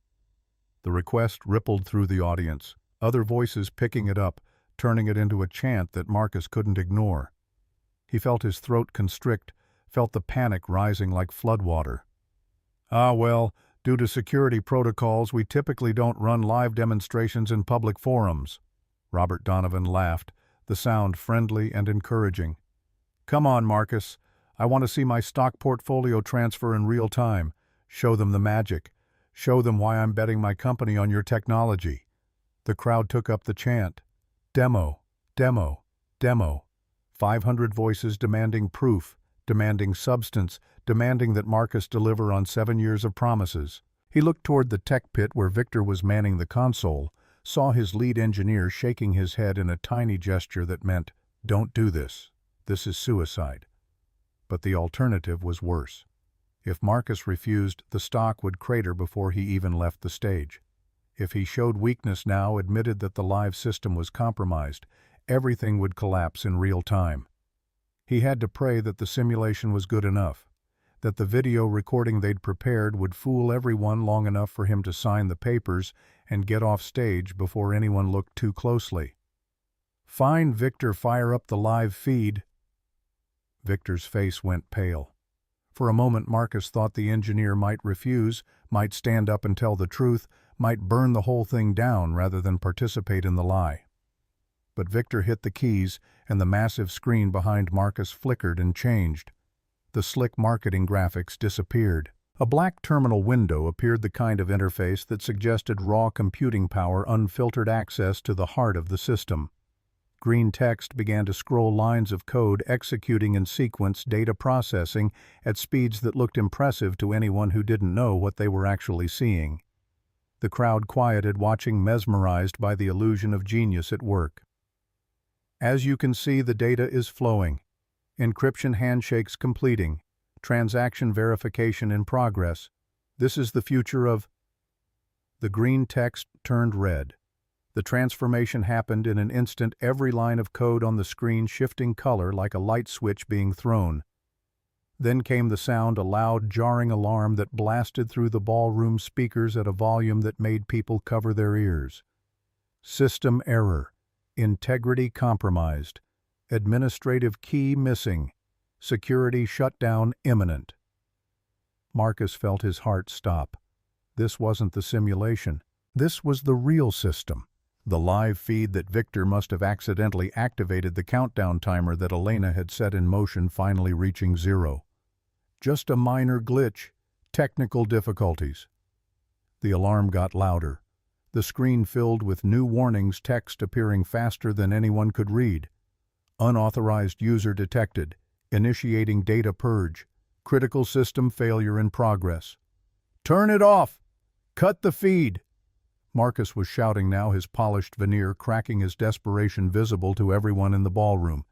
The request rippled through the audience, other voices picking it up, turning it into a chant that Marcus couldn't ignore. He felt his throat constrict, felt the panic rising like floodwater. "Ah, well, due to security protocols, we typically don't run live demonstrations in public forums." Robert Donovan laughed, the sound friendly and encouraging. "Come on, Marcus. I want to see my stock portfolio transfer in real time. Show them the magic. Show them why I'm betting my company on your technology." The crowd took up the chant. Demo, demo, demo. 500 voices demanding proof, demanding substance, demanding that Marcus deliver on 7 years of promises. He looked toward the tech pit where Victor was manning the console, saw his lead engineer shaking his head in a tiny gesture that meant, "Don't do this. This is suicide." But the alternative was worse. If Marcus refused, the stock would crater before he even left the stage. If he showed weakness now, admitted that the live system was compromised, everything would collapse in real time. He had to pray that the simulation was good enough, that the video recording they'd prepared would fool everyone long enough for him to sign the papers and get off stage before anyone looked too closely. "Fine, Victor, fire up the live feed." Victor's face went pale. For a moment Marcus thought the engineer might refuse, might stand up and tell the truth, might burn the whole thing down rather than participate in the lie. But Victor hit the keys, and the massive screen behind Marcus flickered and changed. The slick marketing graphics disappeared. A black terminal window appeared, the kind of interface that suggested raw computing power, unfiltered access to the heart of the system. Green text began to scroll lines of code executing in sequence, data processing at speeds that looked impressive to anyone who didn't know what they were actually seeing. The crowd quieted, watching, mesmerized by the illusion of genius at work. As you can see, the data is flowing. Encryption handshakes completing. Transaction verification in progress. This is the future of... The green text turned red. The transformation happened in an instant, every line of code on the screen shifting color like a light switch being thrown. Then came the sound, a loud, jarring alarm that blasted through the ballroom speakers at a volume that made people cover their ears. System error. Integrity compromised. Administrative key missing. Security shutdown imminent. Marcus felt his heart stop. This wasn't the simulation. This was the real system. The live feed that Victor must have accidentally activated, the countdown timer that Elena had set in motion finally reaching zero. Just a minor glitch. Technical difficulties. The alarm got louder. The screen filled with new warnings, text appearing faster than anyone could read. Unauthorized user detected. Initiating data purge. Critical system failure in progress. "Turn it off! Cut the feed!" Marcus was shouting now, his polished veneer cracking, his desperation visible to everyone in the ballroom.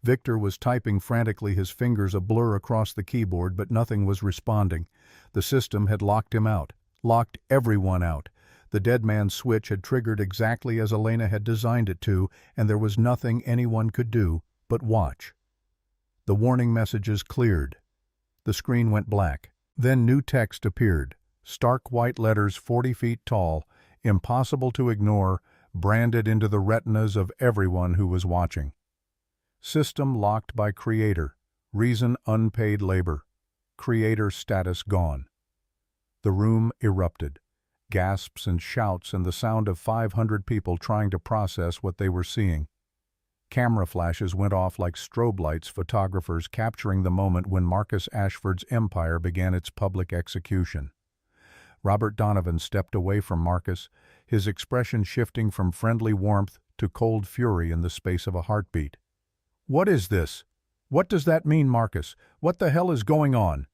Victor was typing frantically, his fingers a blur across the keyboard, but nothing was responding. The system had locked him out, locked everyone out. The dead man's switch had triggered exactly as Elena had designed it to, and there was nothing anyone could do but watch. The warning messages cleared. The screen went black. Then new text appeared, stark white letters 40 feet tall, impossible to ignore, branded into the retinas of everyone who was watching. System locked by creator. Reason unpaid labor. Creator status gone. The room erupted. Gasps and shouts and the sound of 500 people trying to process what they were seeing. Camera flashes went off like strobe lights, photographers capturing the moment when Marcus Ashford's empire began its public execution. Robert Donovan stepped away from Marcus, his expression shifting from friendly warmth to cold fury in the space of a heartbeat. "What is this? What does that mean, Marcus? What the hell is going on?"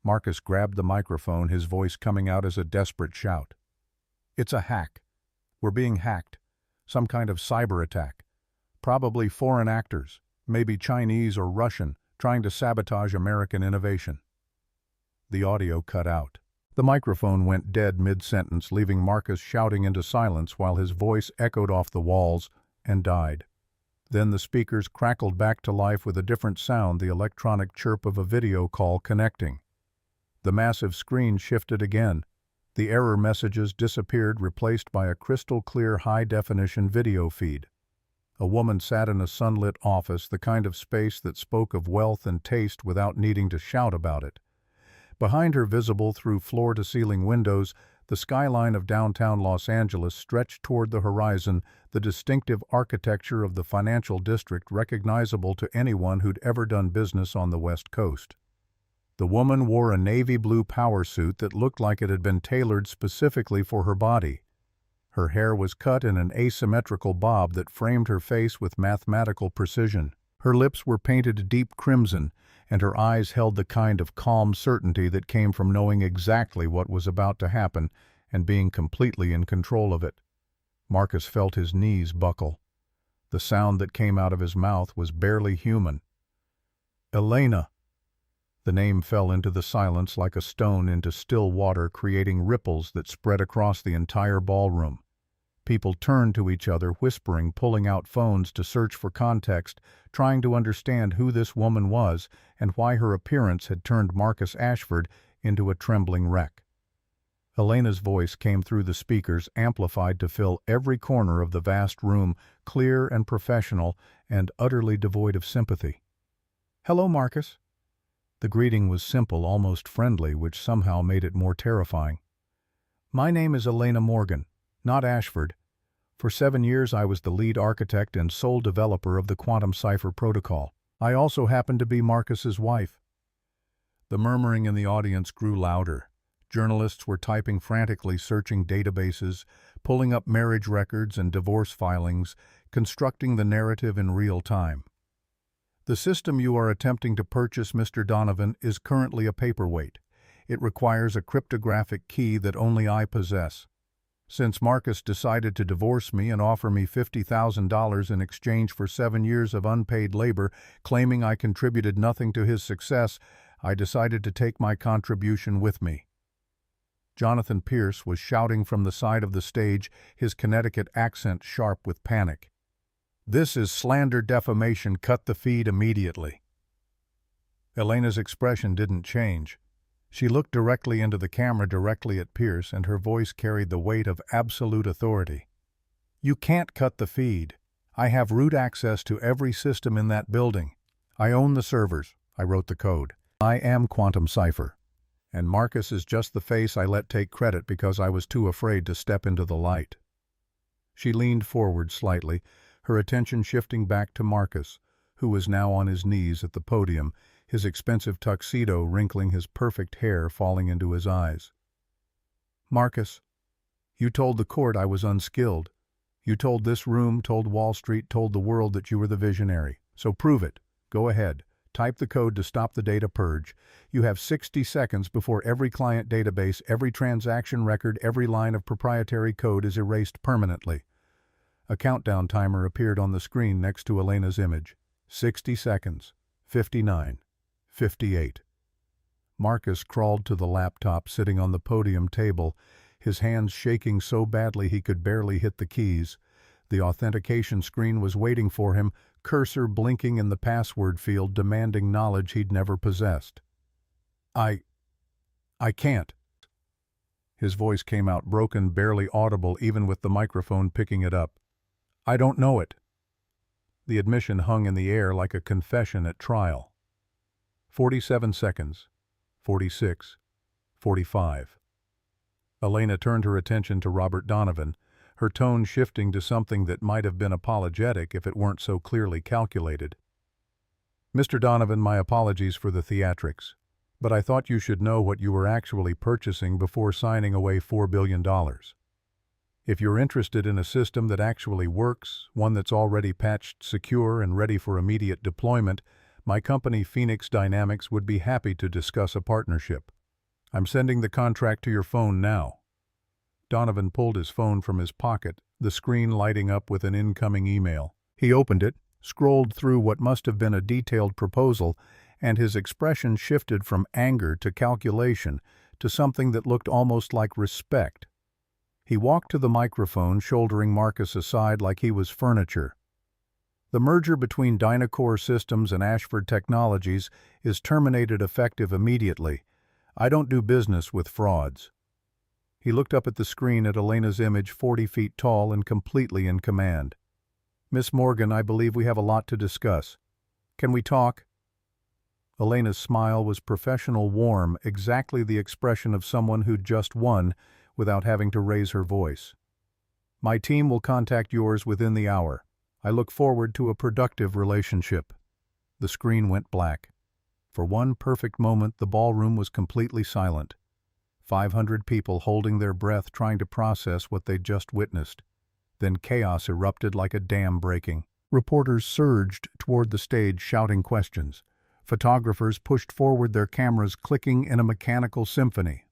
Marcus grabbed the microphone, his voice coming out as a desperate shout. "It's a hack. We're being hacked. Some kind of cyber attack. Probably foreign actors, maybe Chinese or Russian, trying to sabotage American innovation." The audio cut out. The microphone went dead mid-sentence, leaving Marcus shouting into silence while his voice echoed off the walls and died. Then the speakers crackled back to life with a different sound, the electronic chirp of a video call connecting. The massive screen shifted again. The error messages disappeared, replaced by a crystal-clear high-definition video feed. A woman sat in a sunlit office, the kind of space that spoke of wealth and taste without needing to shout about it. Behind her, visible through floor-to-ceiling windows, the skyline of downtown Los Angeles stretched toward the horizon, the distinctive architecture of the financial district recognizable to anyone who'd ever done business on the West Coast. The woman wore a navy blue power suit that looked like it had been tailored specifically for her body. Her hair was cut in an asymmetrical bob that framed her face with mathematical precision. Her lips were painted deep crimson, and her eyes held the kind of calm certainty that came from knowing exactly what was about to happen and being completely in control of it. Marcus felt his knees buckle. The sound that came out of his mouth was barely human. "Elena." The name fell into the silence like a stone into still water, creating ripples that spread across the entire ballroom. People turned to each other, whispering, pulling out phones to search for context, trying to understand who this woman was and why her appearance had turned Marcus Ashford into a trembling wreck. Elena's voice came through the speakers, amplified to fill every corner of the vast room, clear and professional and utterly devoid of sympathy. "Hello, Marcus." The greeting was simple, almost friendly, which somehow made it more terrifying. "My name is Elena Morgan, not Ashford. For 7 years I was the lead architect and sole developer of the quantum cipher protocol. I also happen to be Marcus's wife." The murmuring in the audience grew louder. Journalists were typing frantically, searching databases, pulling up marriage records and divorce filings, constructing the narrative in real time. "The system you are attempting to purchase, Mr. Donovan, is currently a paperweight. It requires a cryptographic key that only I possess. Since Marcus decided to divorce me and offer me $50,000 in exchange for 7 years of unpaid labor, claiming I contributed nothing to his success, I decided to take my contribution with me." Jonathan Pierce was shouting from the side of the stage, his Connecticut accent sharp with panic. "This is slander defamation. Cut the feed immediately." Elena's expression didn't change. She looked directly into the camera, directly at Pierce, and her voice carried the weight of absolute authority. "You can't cut the feed. I have root access to every system in that building. I own the servers. I wrote the code. I am Quantum Cipher. And Marcus is just the face I let take credit because I was too afraid to step into the light." She leaned forward slightly, her attention shifting back to Marcus, who was now on his knees at the podium, his expensive tuxedo wrinkling, his perfect hair falling into his eyes. "Marcus, you told the court I was unskilled. You told this room, told Wall Street, told the world that you were the visionary. So prove it. Go ahead. Type the code to stop the data purge. You have 60 seconds before every client database, every transaction record, every line of proprietary code is erased permanently." A countdown timer appeared on the screen next to Elena's image. 60 seconds. 59. 58. Marcus crawled to the laptop sitting on the podium table, his hands shaking so badly he could barely hit the keys. The authentication screen was waiting for him, cursor blinking in the password field, demanding knowledge he'd never possessed. I can't." His voice came out broken, barely audible even with the microphone picking it up. "I don't know it." The admission hung in the air like a confession at trial. 47 seconds. 46. 45. Elena turned her attention to Robert Donovan, her tone shifting to something that might have been apologetic if it weren't so clearly calculated. "Mr. Donovan, my apologies for the theatrics, but I thought you should know what you were actually purchasing before signing away $4 billion. If you're interested in a system that actually works, one that's already patched, secure, and ready for immediate deployment, my company Phoenix Dynamics would be happy to discuss a partnership. I'm sending the contract to your phone now." Donovan pulled his phone from his pocket, the screen lighting up with an incoming email. He opened it, scrolled through what must have been a detailed proposal, and his expression shifted from anger to calculation to something that looked almost like respect. He walked to the microphone, shouldering Marcus aside like he was furniture. "The merger between Dynacore Systems and Ashford Technologies is terminated effective immediately. I don't do business with frauds." He looked up at the screen at Elena's image, 40 feet tall and completely in command. "Miss Morgan, I believe we have a lot to discuss. Can we talk?" Elena's smile was professional, warm, exactly the expression of someone who'd just won without having to raise her voice. "My team will contact yours within the hour. I look forward to a productive relationship." The screen went black. For one perfect moment, the ballroom was completely silent. 500 people holding their breath, trying to process what they'd just witnessed. Then chaos erupted like a dam breaking. Reporters surged toward the stage, shouting questions. Photographers pushed forward, their cameras clicking in a mechanical symphony.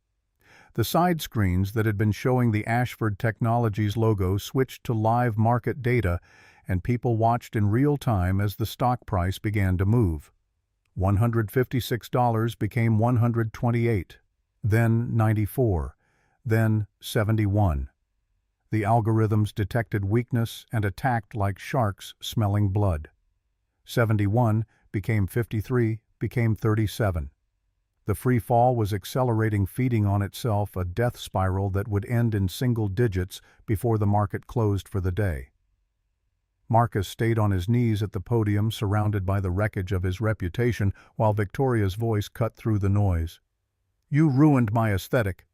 The side screens that had been showing the Ashford Technologies logo switched to live market data, and people watched in real time as the stock price began to move. $156 became $128, then $94, then $71. The algorithms detected weakness and attacked like sharks smelling blood. 71 became 53, became 37. The free fall was accelerating, feeding on itself, a death spiral that would end in single digits before the market closed for the day. Marcus stayed on his knees at the podium, surrounded by the wreckage of his reputation, while Victoria's voice cut through the noise. "You ruined my aesthetic.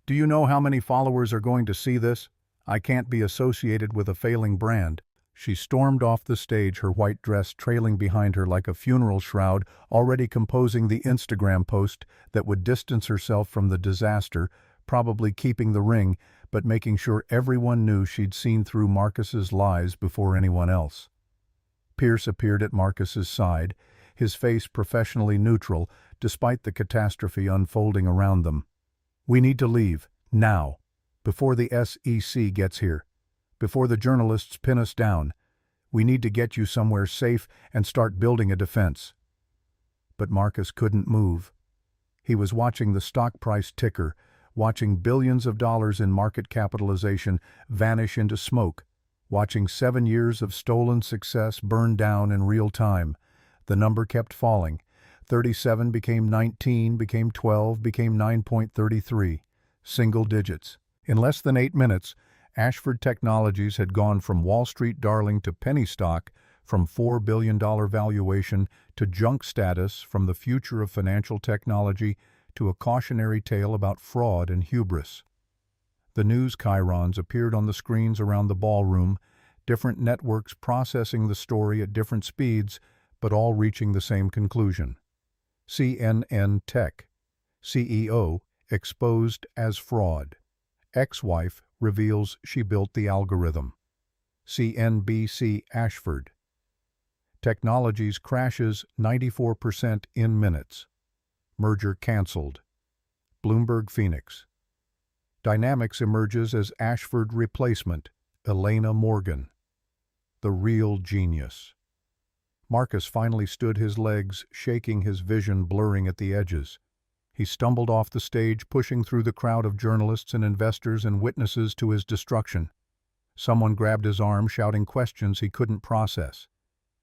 Do you know how many followers are going to see this? I can't be associated with a failing brand." She stormed off the stage, her white dress trailing behind her like a funeral shroud, already composing the Instagram post that would distance herself from the disaster, probably keeping the ring, but making sure everyone knew she'd seen through Marcus's lies before anyone else. Pierce appeared at Marcus's side, his face professionally neutral, despite the catastrophe unfolding around them. "We need to leave, now, before the SEC gets here. Before the journalists pin us down. We need to get you somewhere safe and start building a defense." But Marcus couldn't move. He was watching the stock price ticker, watching billions of dollars in market capitalization vanish into smoke, watching 7 years of stolen success burn down in real time. The number kept falling. 37 became 19, became 12, became 9.33. Single digits. In less than 8 minutes, Ashford Technologies had gone from Wall Street darling to penny stock, from $4 billion valuation to junk status, from the future of financial technology to a cautionary tale about fraud and hubris. The news chyrons appeared on the screens around the ballroom, different networks processing the story at different speeds, but all reaching the same conclusion. CNN Tech. CEO exposed as fraud. Ex-wife reveals she built the algorithm. CNBC Ashford. Technologies crashes 94% in minutes. Merger cancelled. Bloomberg Phoenix. Dynamics emerges as Ashford replacement. Elena Morgan. The real genius. Marcus finally stood his legs, shaking, his vision blurring at the edges. He stumbled off the stage, pushing through the crowd of journalists and investors and witnesses to his destruction. Someone grabbed his arm, shouting questions he couldn't process.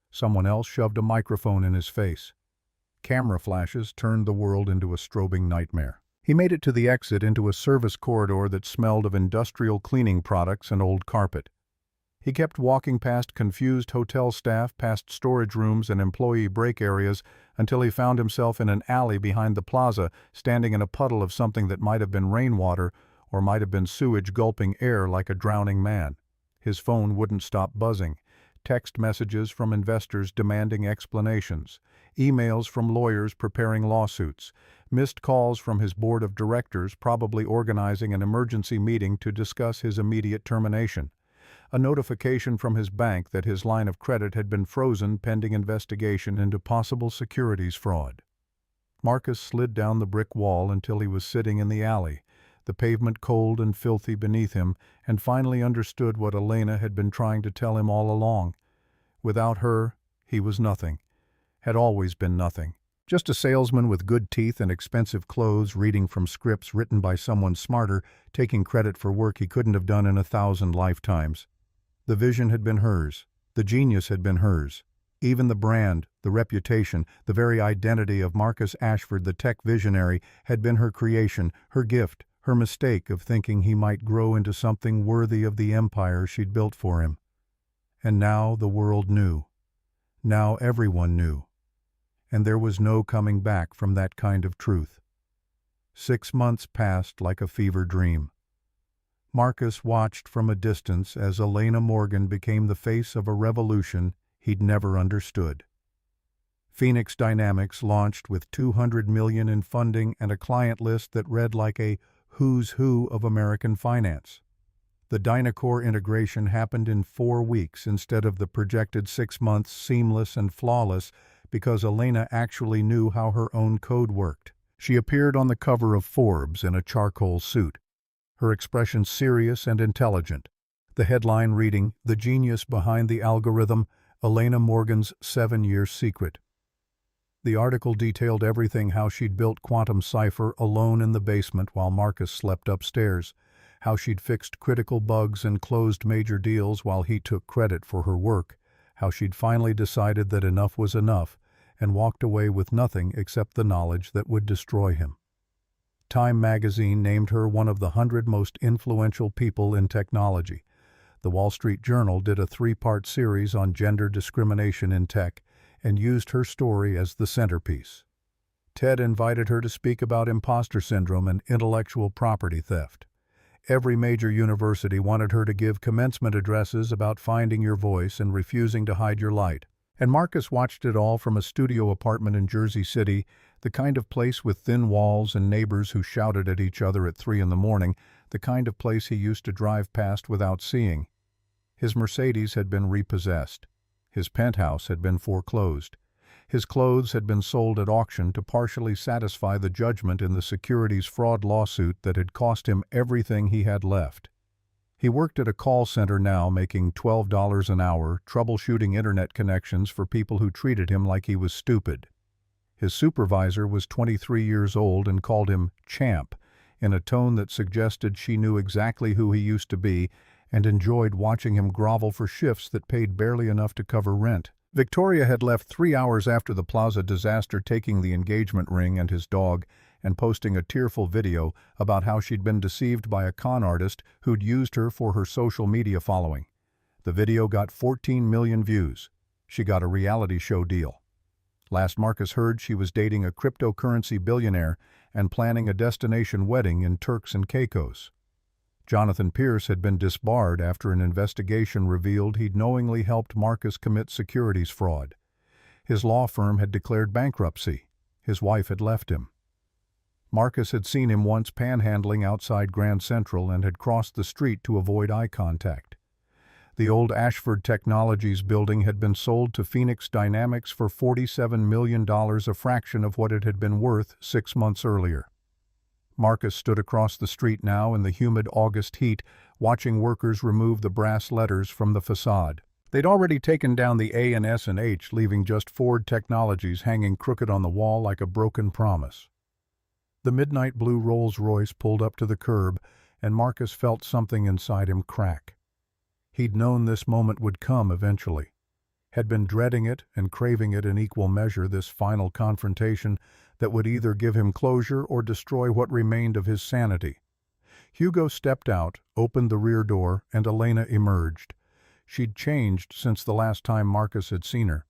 Someone else shoved a microphone in his face. Camera flashes turned the world into a strobing nightmare. He made it to the exit, into a service corridor that smelled of industrial cleaning products and old carpet. He kept walking past confused hotel staff, past storage rooms and employee break areas, until he found himself in an alley behind the plaza, standing in a puddle of something that might have been rainwater or might have been sewage, gulping air like a drowning man. His phone wouldn't stop buzzing. Text messages from investors demanding explanations. Emails from lawyers preparing lawsuits. Missed calls from his board of directors, probably organizing an emergency meeting to discuss his immediate termination. A notification from his bank that his line of credit had been frozen pending investigation into possible securities fraud. Marcus slid down the brick wall until he was sitting in the alley, the pavement cold and filthy beneath him, and finally understood what Elena had been trying to tell him all along. Without her, he was nothing, had always been nothing. Just a salesman with good teeth and expensive clothes, reading from scripts written by someone smarter, taking credit for work he couldn't have done in 1,000 lifetimes. The vision had been hers. The genius had been hers. Even the brand, the reputation, the very identity of Marcus Ashford, the tech visionary, had been her creation, her gift, her mistake of thinking he might grow into something worthy of the empire she'd built for him. And now the world knew. Now everyone knew. And there was no coming back from that kind of truth. 6 months passed like a fever dream. Marcus watched from a distance as Elena Morgan became the face of a revolution he'd never understood. Phoenix Dynamics launched with $200 million in funding and a client list that read like a who's who of American finance. The Dynacore integration happened in 4 weeks instead of the projected 6 months, seamless and flawless, because Elena actually knew how her own code worked. She appeared on the cover of Forbes in a charcoal suit, her expression serious and intelligent. The headline reading, "The Genius Behind the Algorithm, Elena Morgan's 7-Year Secret." The article detailed everything: how she'd built Quantum Cipher alone in the basement while Marcus slept upstairs, how she'd fixed critical bugs and closed major deals while he took credit for her work, how she'd finally decided that enough was enough and walked away with nothing except the knowledge that would destroy him. Time magazine named her one of the 100 most influential people in technology. The Wall Street Journal did a 3-part series on gender discrimination in tech and used her story as the centerpiece. TED invited her to speak about imposter syndrome and intellectual property theft. Every major university wanted her to give commencement addresses about finding your voice and refusing to hide your light. And Marcus watched it all from a studio apartment in Jersey City, the kind of place with thin walls and neighbors who shouted at each other at 3 in the morning, the kind of place he used to drive past without seeing. His Mercedes had been repossessed. His penthouse had been foreclosed. His clothes had been sold at auction to partially satisfy the judgment in the securities fraud lawsuit that had cost him everything he had left. He worked at a call center now, making $12 an hour, troubleshooting internet connections for people who treated him like he was stupid. His supervisor was 23 years old and called him "champ" in a tone that suggested she knew exactly who he used to be and enjoyed watching him grovel for shifts that paid barely enough to cover rent. Victoria had left 3 hours after the Plaza disaster, taking the engagement ring and his dog and posting a tearful video about how she'd been deceived by a con artist who'd used her for her social media following. The video got 14 million views. She got a reality show deal. Last Marcus heard, she was dating a cryptocurrency billionaire and planning a destination wedding in Turks and Caicos. Jonathan Pierce had been disbarred after an investigation revealed he'd knowingly helped Marcus commit securities fraud. His law firm had declared bankruptcy. His wife had left him. Marcus had seen him once panhandling outside Grand Central and had crossed the street to avoid eye contact. The old Ashford Technologies building had been sold to Phoenix Dynamics for $47 million, a fraction of what it had been worth 6 months earlier. Marcus stood across the street now in the humid August heat, watching workers remove the brass letters from the facade. They'd already taken down the A and S and H, leaving just Ford Technologies hanging crooked on the wall like a broken promise. The midnight blue Rolls-Royce pulled up to the curb, and Marcus felt something inside him crack. He'd known this moment would come eventually. Had been dreading it and craving it in equal measure, this final confrontation that would either give him closure or destroy what remained of his sanity. Hugo stepped out, opened the rear door, and Elena emerged. She'd changed since the last time Marcus had seen her.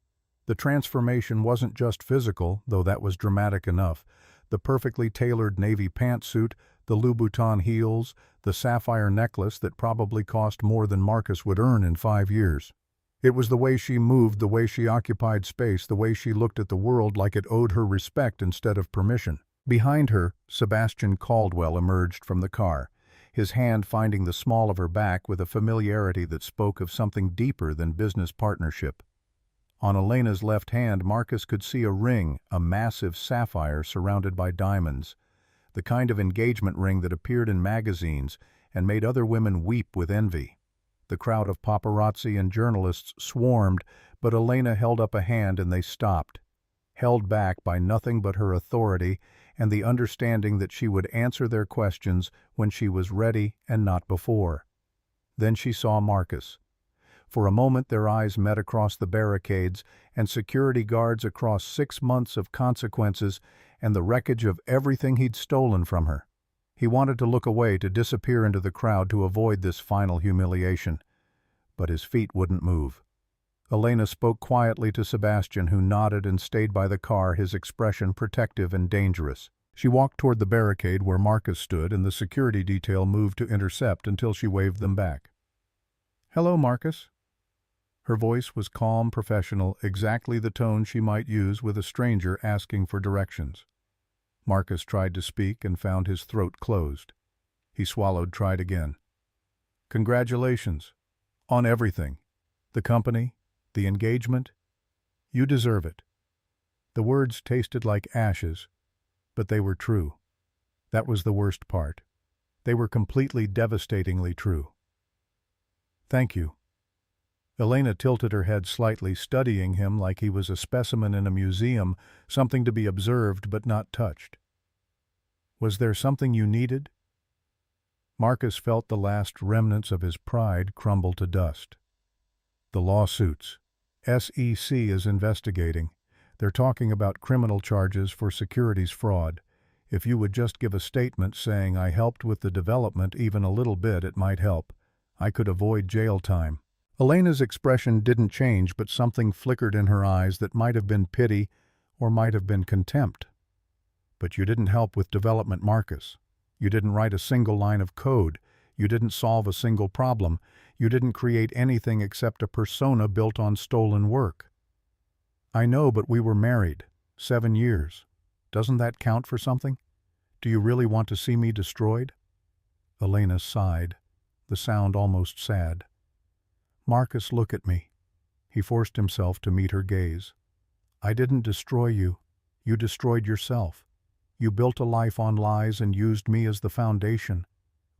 The transformation wasn't just physical, though that was dramatic enough. The perfectly tailored navy pantsuit, the Louboutin heels, the sapphire necklace that probably cost more than Marcus would earn in 5 years. It was the way she moved, the way she occupied space, the way she looked at the world like it owed her respect instead of permission. Behind her, Sebastian Caldwell emerged from the car, his hand finding the small of her back with a familiarity that spoke of something deeper than business partnership. On Elena's left hand, Marcus could see a ring, a massive sapphire surrounded by diamonds, the kind of engagement ring that appeared in magazines and made other women weep with envy. The crowd of paparazzi and journalists swarmed, but Elena held up a hand and they stopped, held back by nothing but her authority and the understanding that she would answer their questions when she was ready and not before. Then she saw Marcus. For a moment their eyes met across the barricades and security guards, across 6 months of consequences and the wreckage of everything he'd stolen from her. He wanted to look away, to disappear into the crowd, to avoid this final humiliation. But his feet wouldn't move. Elena spoke quietly to Sebastian, who nodded and stayed by the car, his expression protective and dangerous. She walked toward the barricade where Marcus stood, and the security detail moved to intercept until she waved them back. "Hello, Marcus." Her voice was calm, professional, exactly the tone she might use with a stranger asking for directions. Marcus tried to speak and found his throat closed. He swallowed, tried again. "Congratulations. On everything. The company, the engagement. You deserve it." The words tasted like ashes, but they were true. That was the worst part. They were completely, devastatingly true. Thank you. Elena tilted her head slightly, studying him like he was a specimen in a museum, something to be observed but not touched. Was there something you needed? Marcus felt the last remnants of his pride crumble to dust. The lawsuits. SEC is investigating. They're talking about criminal charges for securities fraud. If you would just give a statement saying I helped with the development even a little bit, it might help. I could avoid jail time. Elena's expression didn't change, but something flickered in her eyes that might have been pity or might have been contempt. But you didn't help with development, Marcus. You didn't write a single line of code. You didn't solve a single problem. You didn't create anything except a persona built on stolen work. I know, but we were married. 7 years. Doesn't that count for something? Do you really want to see me destroyed? Elena sighed, the sound almost sad. Marcus, look at me. He forced himself to meet her gaze. I didn't destroy you. You destroyed yourself. You built a life on lies and used me as the foundation.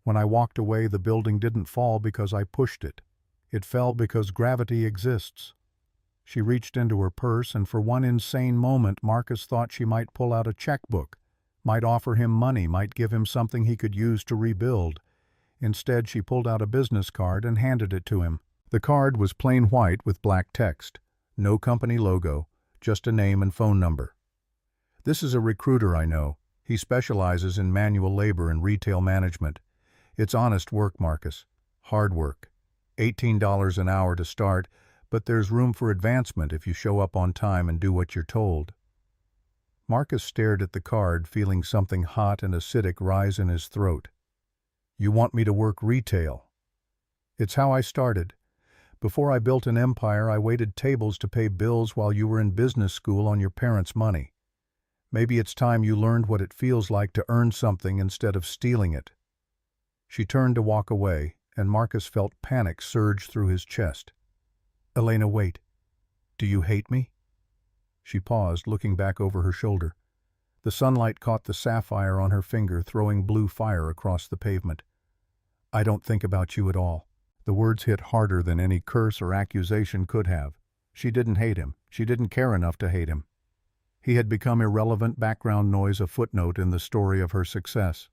When I walked away, the building didn't fall because I pushed it. It fell because gravity exists. She reached into her purse, and for one insane moment Marcus thought she might pull out a checkbook, might offer him money, might give him something he could use to rebuild. Instead, she pulled out a business card and handed it to him. The card was plain white with black text. No company logo, just a name and phone number. This is a recruiter I know. He specializes in manual labor and retail management. It's honest work, Marcus. Hard work. $18 an hour to start, but there's room for advancement if you show up on time and do what you're told. Marcus stared at the card, feeling something hot and acidic rise in his throat. You want me to work retail? It's how I started. Before I built an empire, I waited tables to pay bills while you were in business school on your parents' money. Maybe it's time you learned what it feels like to earn something instead of stealing it. She turned to walk away, and Marcus felt panic surge through his chest. Elena, wait. Do you hate me? She paused, looking back over her shoulder. The sunlight caught the sapphire on her finger, throwing blue fire across the pavement. I don't think about you at all. The words hit harder than any curse or accusation could have. She didn't hate him. She didn't care enough to hate him. He had become irrelevant background noise, a footnote in the story of her success.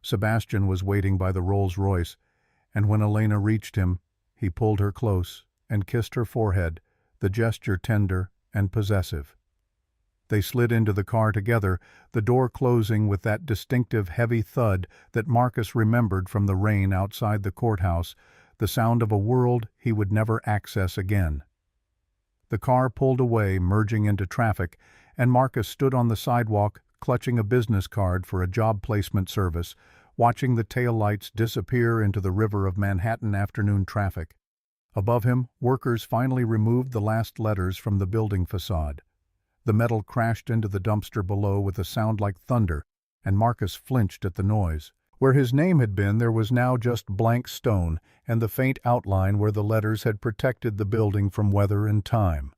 Sebastian was waiting by the Rolls-Royce, and when Elena reached him, he pulled her close and kissed her forehead, the gesture tender and possessive. They slid into the car together, the door closing with that distinctive heavy thud that Marcus remembered from the rain outside the courthouse, the sound of a world he would never access again. The car pulled away, merging into traffic, and Marcus stood on the sidewalk, clutching a business card for a job placement service, watching the taillights disappear into the river of Manhattan afternoon traffic. Above him, workers finally removed the last letters from the building facade. The metal crashed into the dumpster below with a sound like thunder, and Marcus flinched at the noise. Where his name had been, there was now just blank stone and the faint outline where the letters had protected the building from weather and time.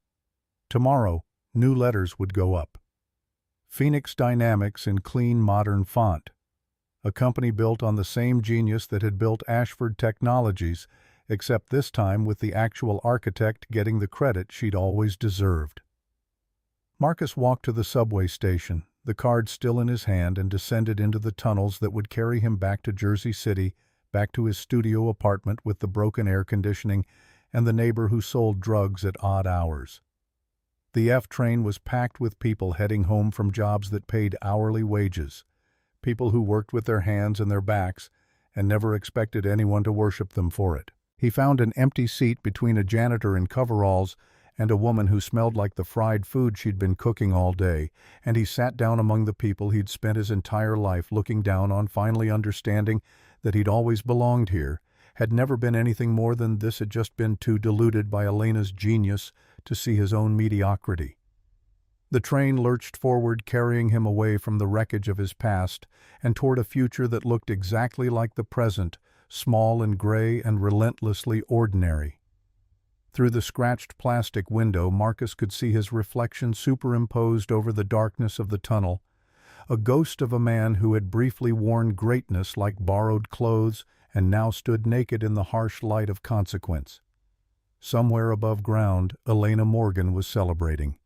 Tomorrow, new letters would go up. Phoenix Dynamics in clean modern font. A company built on the same genius that had built Ashford Technologies, except this time with the actual architect getting the credit she'd always deserved. Marcus walked to the subway station, the card still in his hand, and descended into the tunnels that would carry him back to Jersey City, back to his studio apartment with the broken air conditioning and the neighbor who sold drugs at odd hours. The F train was packed with people heading home from jobs that paid hourly wages, people who worked with their hands and their backs and never expected anyone to worship them for it. He found an empty seat between a janitor in coveralls and a woman who smelled like the fried food she'd been cooking all day, and he sat down among the people he'd spent his entire life looking down on, finally understanding that he'd always belonged here, had never been anything more than this, had just been too deluded by Elena's genius to see his own mediocrity. The train lurched forward, carrying him away from the wreckage of his past and toward a future that looked exactly like the present, small and gray and relentlessly ordinary. Through the scratched plastic window, Marcus could see his reflection superimposed over the darkness of the tunnel, a ghost of a man who had briefly worn greatness like borrowed clothes and now stood naked in the harsh light of consequence. Somewhere above ground, Elena Morgan was celebrating.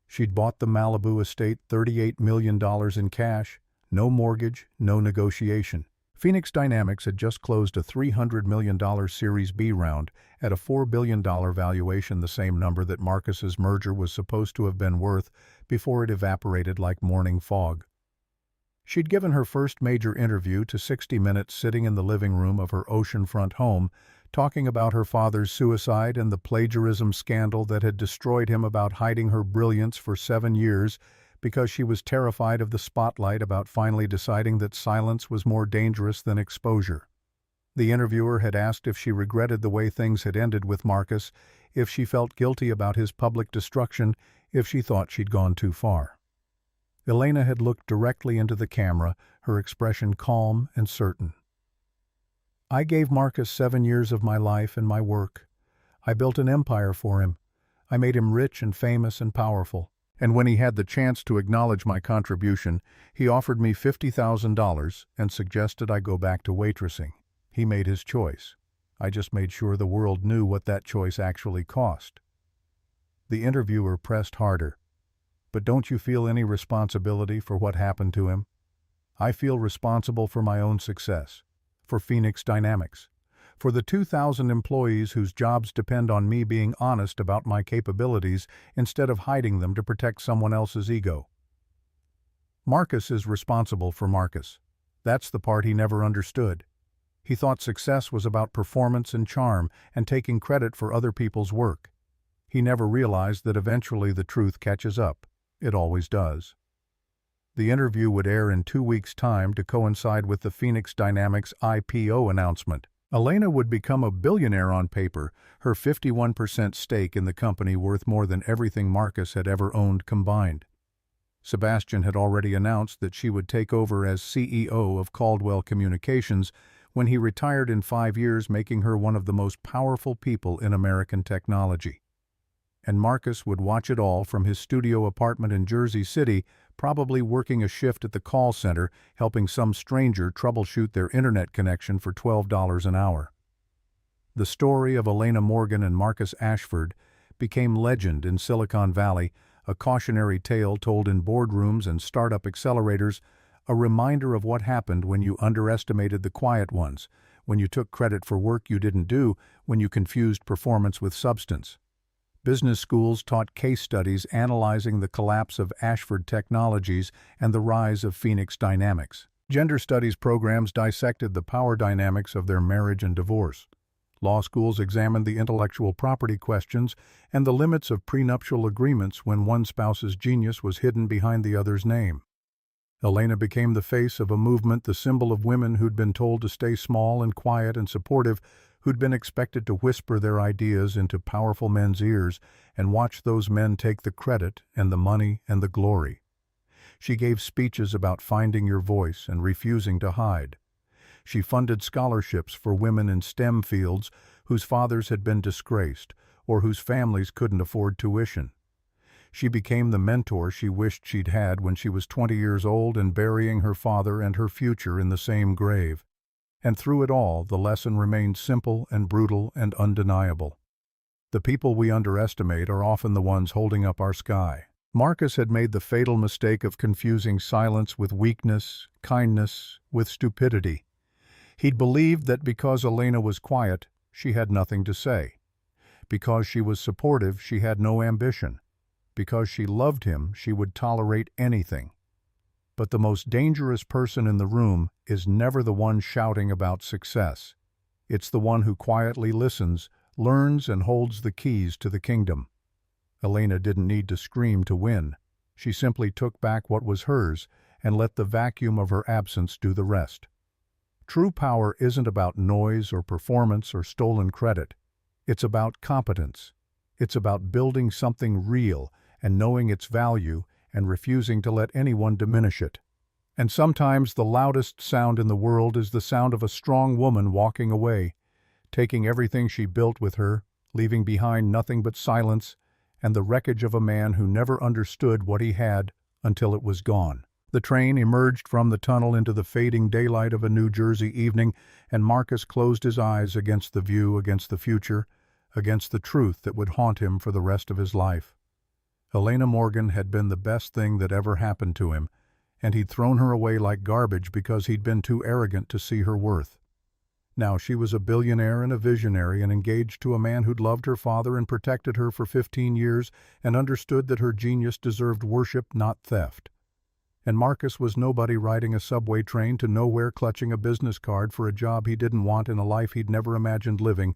She'd bought the Malibu estate $38 million in cash, no mortgage, no negotiation. Phoenix Dynamics had just closed a $300 million Series B round at a $4 billion valuation, the same number that Marcus's merger was supposed to have been worth before it evaporated like morning fog. She'd given her first major interview to 60 Minutes sitting in the living room of her oceanfront home, talking about her father's suicide and the plagiarism scandal that had destroyed him, about hiding her brilliance for 7 years because she was terrified of the spotlight, about finally deciding that silence was more dangerous than exposure. The interviewer had asked if she regretted the way things had ended with Marcus, if she felt guilty about his public destruction, if she thought she'd gone too far. Elena had looked directly into the camera, her expression calm and certain. "I gave Marcus 7 years of my life and my work. I built an empire for him. I made him rich and famous and powerful. And when he had the chance to acknowledge my contribution, he offered me $50,000 and suggested I go back to waitressing. He made his choice. I just made sure the world knew what that choice actually cost." The interviewer pressed harder. "But don't you feel any responsibility for what happened to him?" "I feel responsible for my own success, for Phoenix Dynamics, for the 2,000 employees whose jobs depend on me being honest about my capabilities instead of hiding them to protect someone else's ego." Marcus is responsible for Marcus. That's the part he never understood. He thought success was about performance and charm and taking credit for other people's work. He never realized that eventually the truth catches up. It always does. The interview would air in 2 weeks' time to coincide with the Phoenix Dynamics IPO announcement. Elena would become a billionaire on paper, her 51% stake in the company worth more than everything Marcus had ever owned combined. Sebastian had already announced that she would take over as CEO of Caldwell Communications when he retired in 5 years, making her one of the most powerful people in American technology. And Marcus would watch it all from his studio apartment in Jersey City, probably working a shift at the call center, helping some stranger troubleshoot their internet connection for $12 an hour. The story of Elena Morgan and Marcus Ashford became legend in Silicon Valley, a cautionary tale told in boardrooms and startup accelerators, a reminder of what happened when you underestimated the quiet ones, when you took credit for work you didn't do, when you confused performance with substance. Business schools taught case studies analyzing the collapse of Ashford Technologies and the rise of Phoenix Dynamics. Gender studies programs dissected the power dynamics of their marriage and divorce. Law schools examined the intellectual property questions and the limits of prenuptial agreements when one spouse's genius was hidden behind the other's name. Elena became the face of a movement, the symbol of women who'd been told to stay small and quiet and supportive, who'd been expected to whisper their ideas into powerful men's ears and watch those men take the credit and the money and the glory. She gave speeches about finding your voice and refusing to hide. She funded scholarships for women in STEM fields whose fathers had been disgraced or whose families couldn't afford tuition. She became the mentor she wished she'd had when she was 20 years old and burying her father and her future in the same grave. And through it all, the lesson remained simple and brutal and undeniable. The people we underestimate are often the ones holding up our sky. Marcus had made the fatal mistake of confusing silence with weakness, kindness with stupidity. He'd believed that because Elena was quiet, she had nothing to say. Because she was supportive, she had no ambition. Because she loved him, she would tolerate anything. But the most dangerous person in the room is never the one shouting about success. It's the one who quietly listens, learns, and holds the keys to the kingdom. Elena didn't need to scream to win. She simply took back what was hers and let the vacuum of her absence do the rest. True power isn't about noise or performance or stolen credit. It's about competence. It's about building something real and knowing its value and refusing to let anyone diminish it. And sometimes the loudest sound in the world is the sound of a strong woman walking away, taking everything she built with her, leaving behind nothing but silence and the wreckage of a man who never understood what he had until it was gone. The train emerged from the tunnel into the fading daylight of a New Jersey evening, and Marcus closed his eyes against the view, against the future, against the truth that would haunt him for the rest of his life. Elena Morgan had been the best thing that ever happened to him, and he'd thrown her away like garbage because he'd been too arrogant to see her worth. Now she was a billionaire and a visionary and engaged to a man who'd loved her father and protected her for 15 years and understood that her genius deserved worship, not theft. And Marcus was nobody riding a subway train to nowhere, clutching a business card for a job he didn't want in a life he'd never imagined living,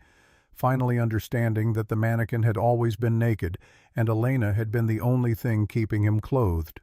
finally understanding that the mannequin had always been naked and Elena had been the only thing keeping him clothed.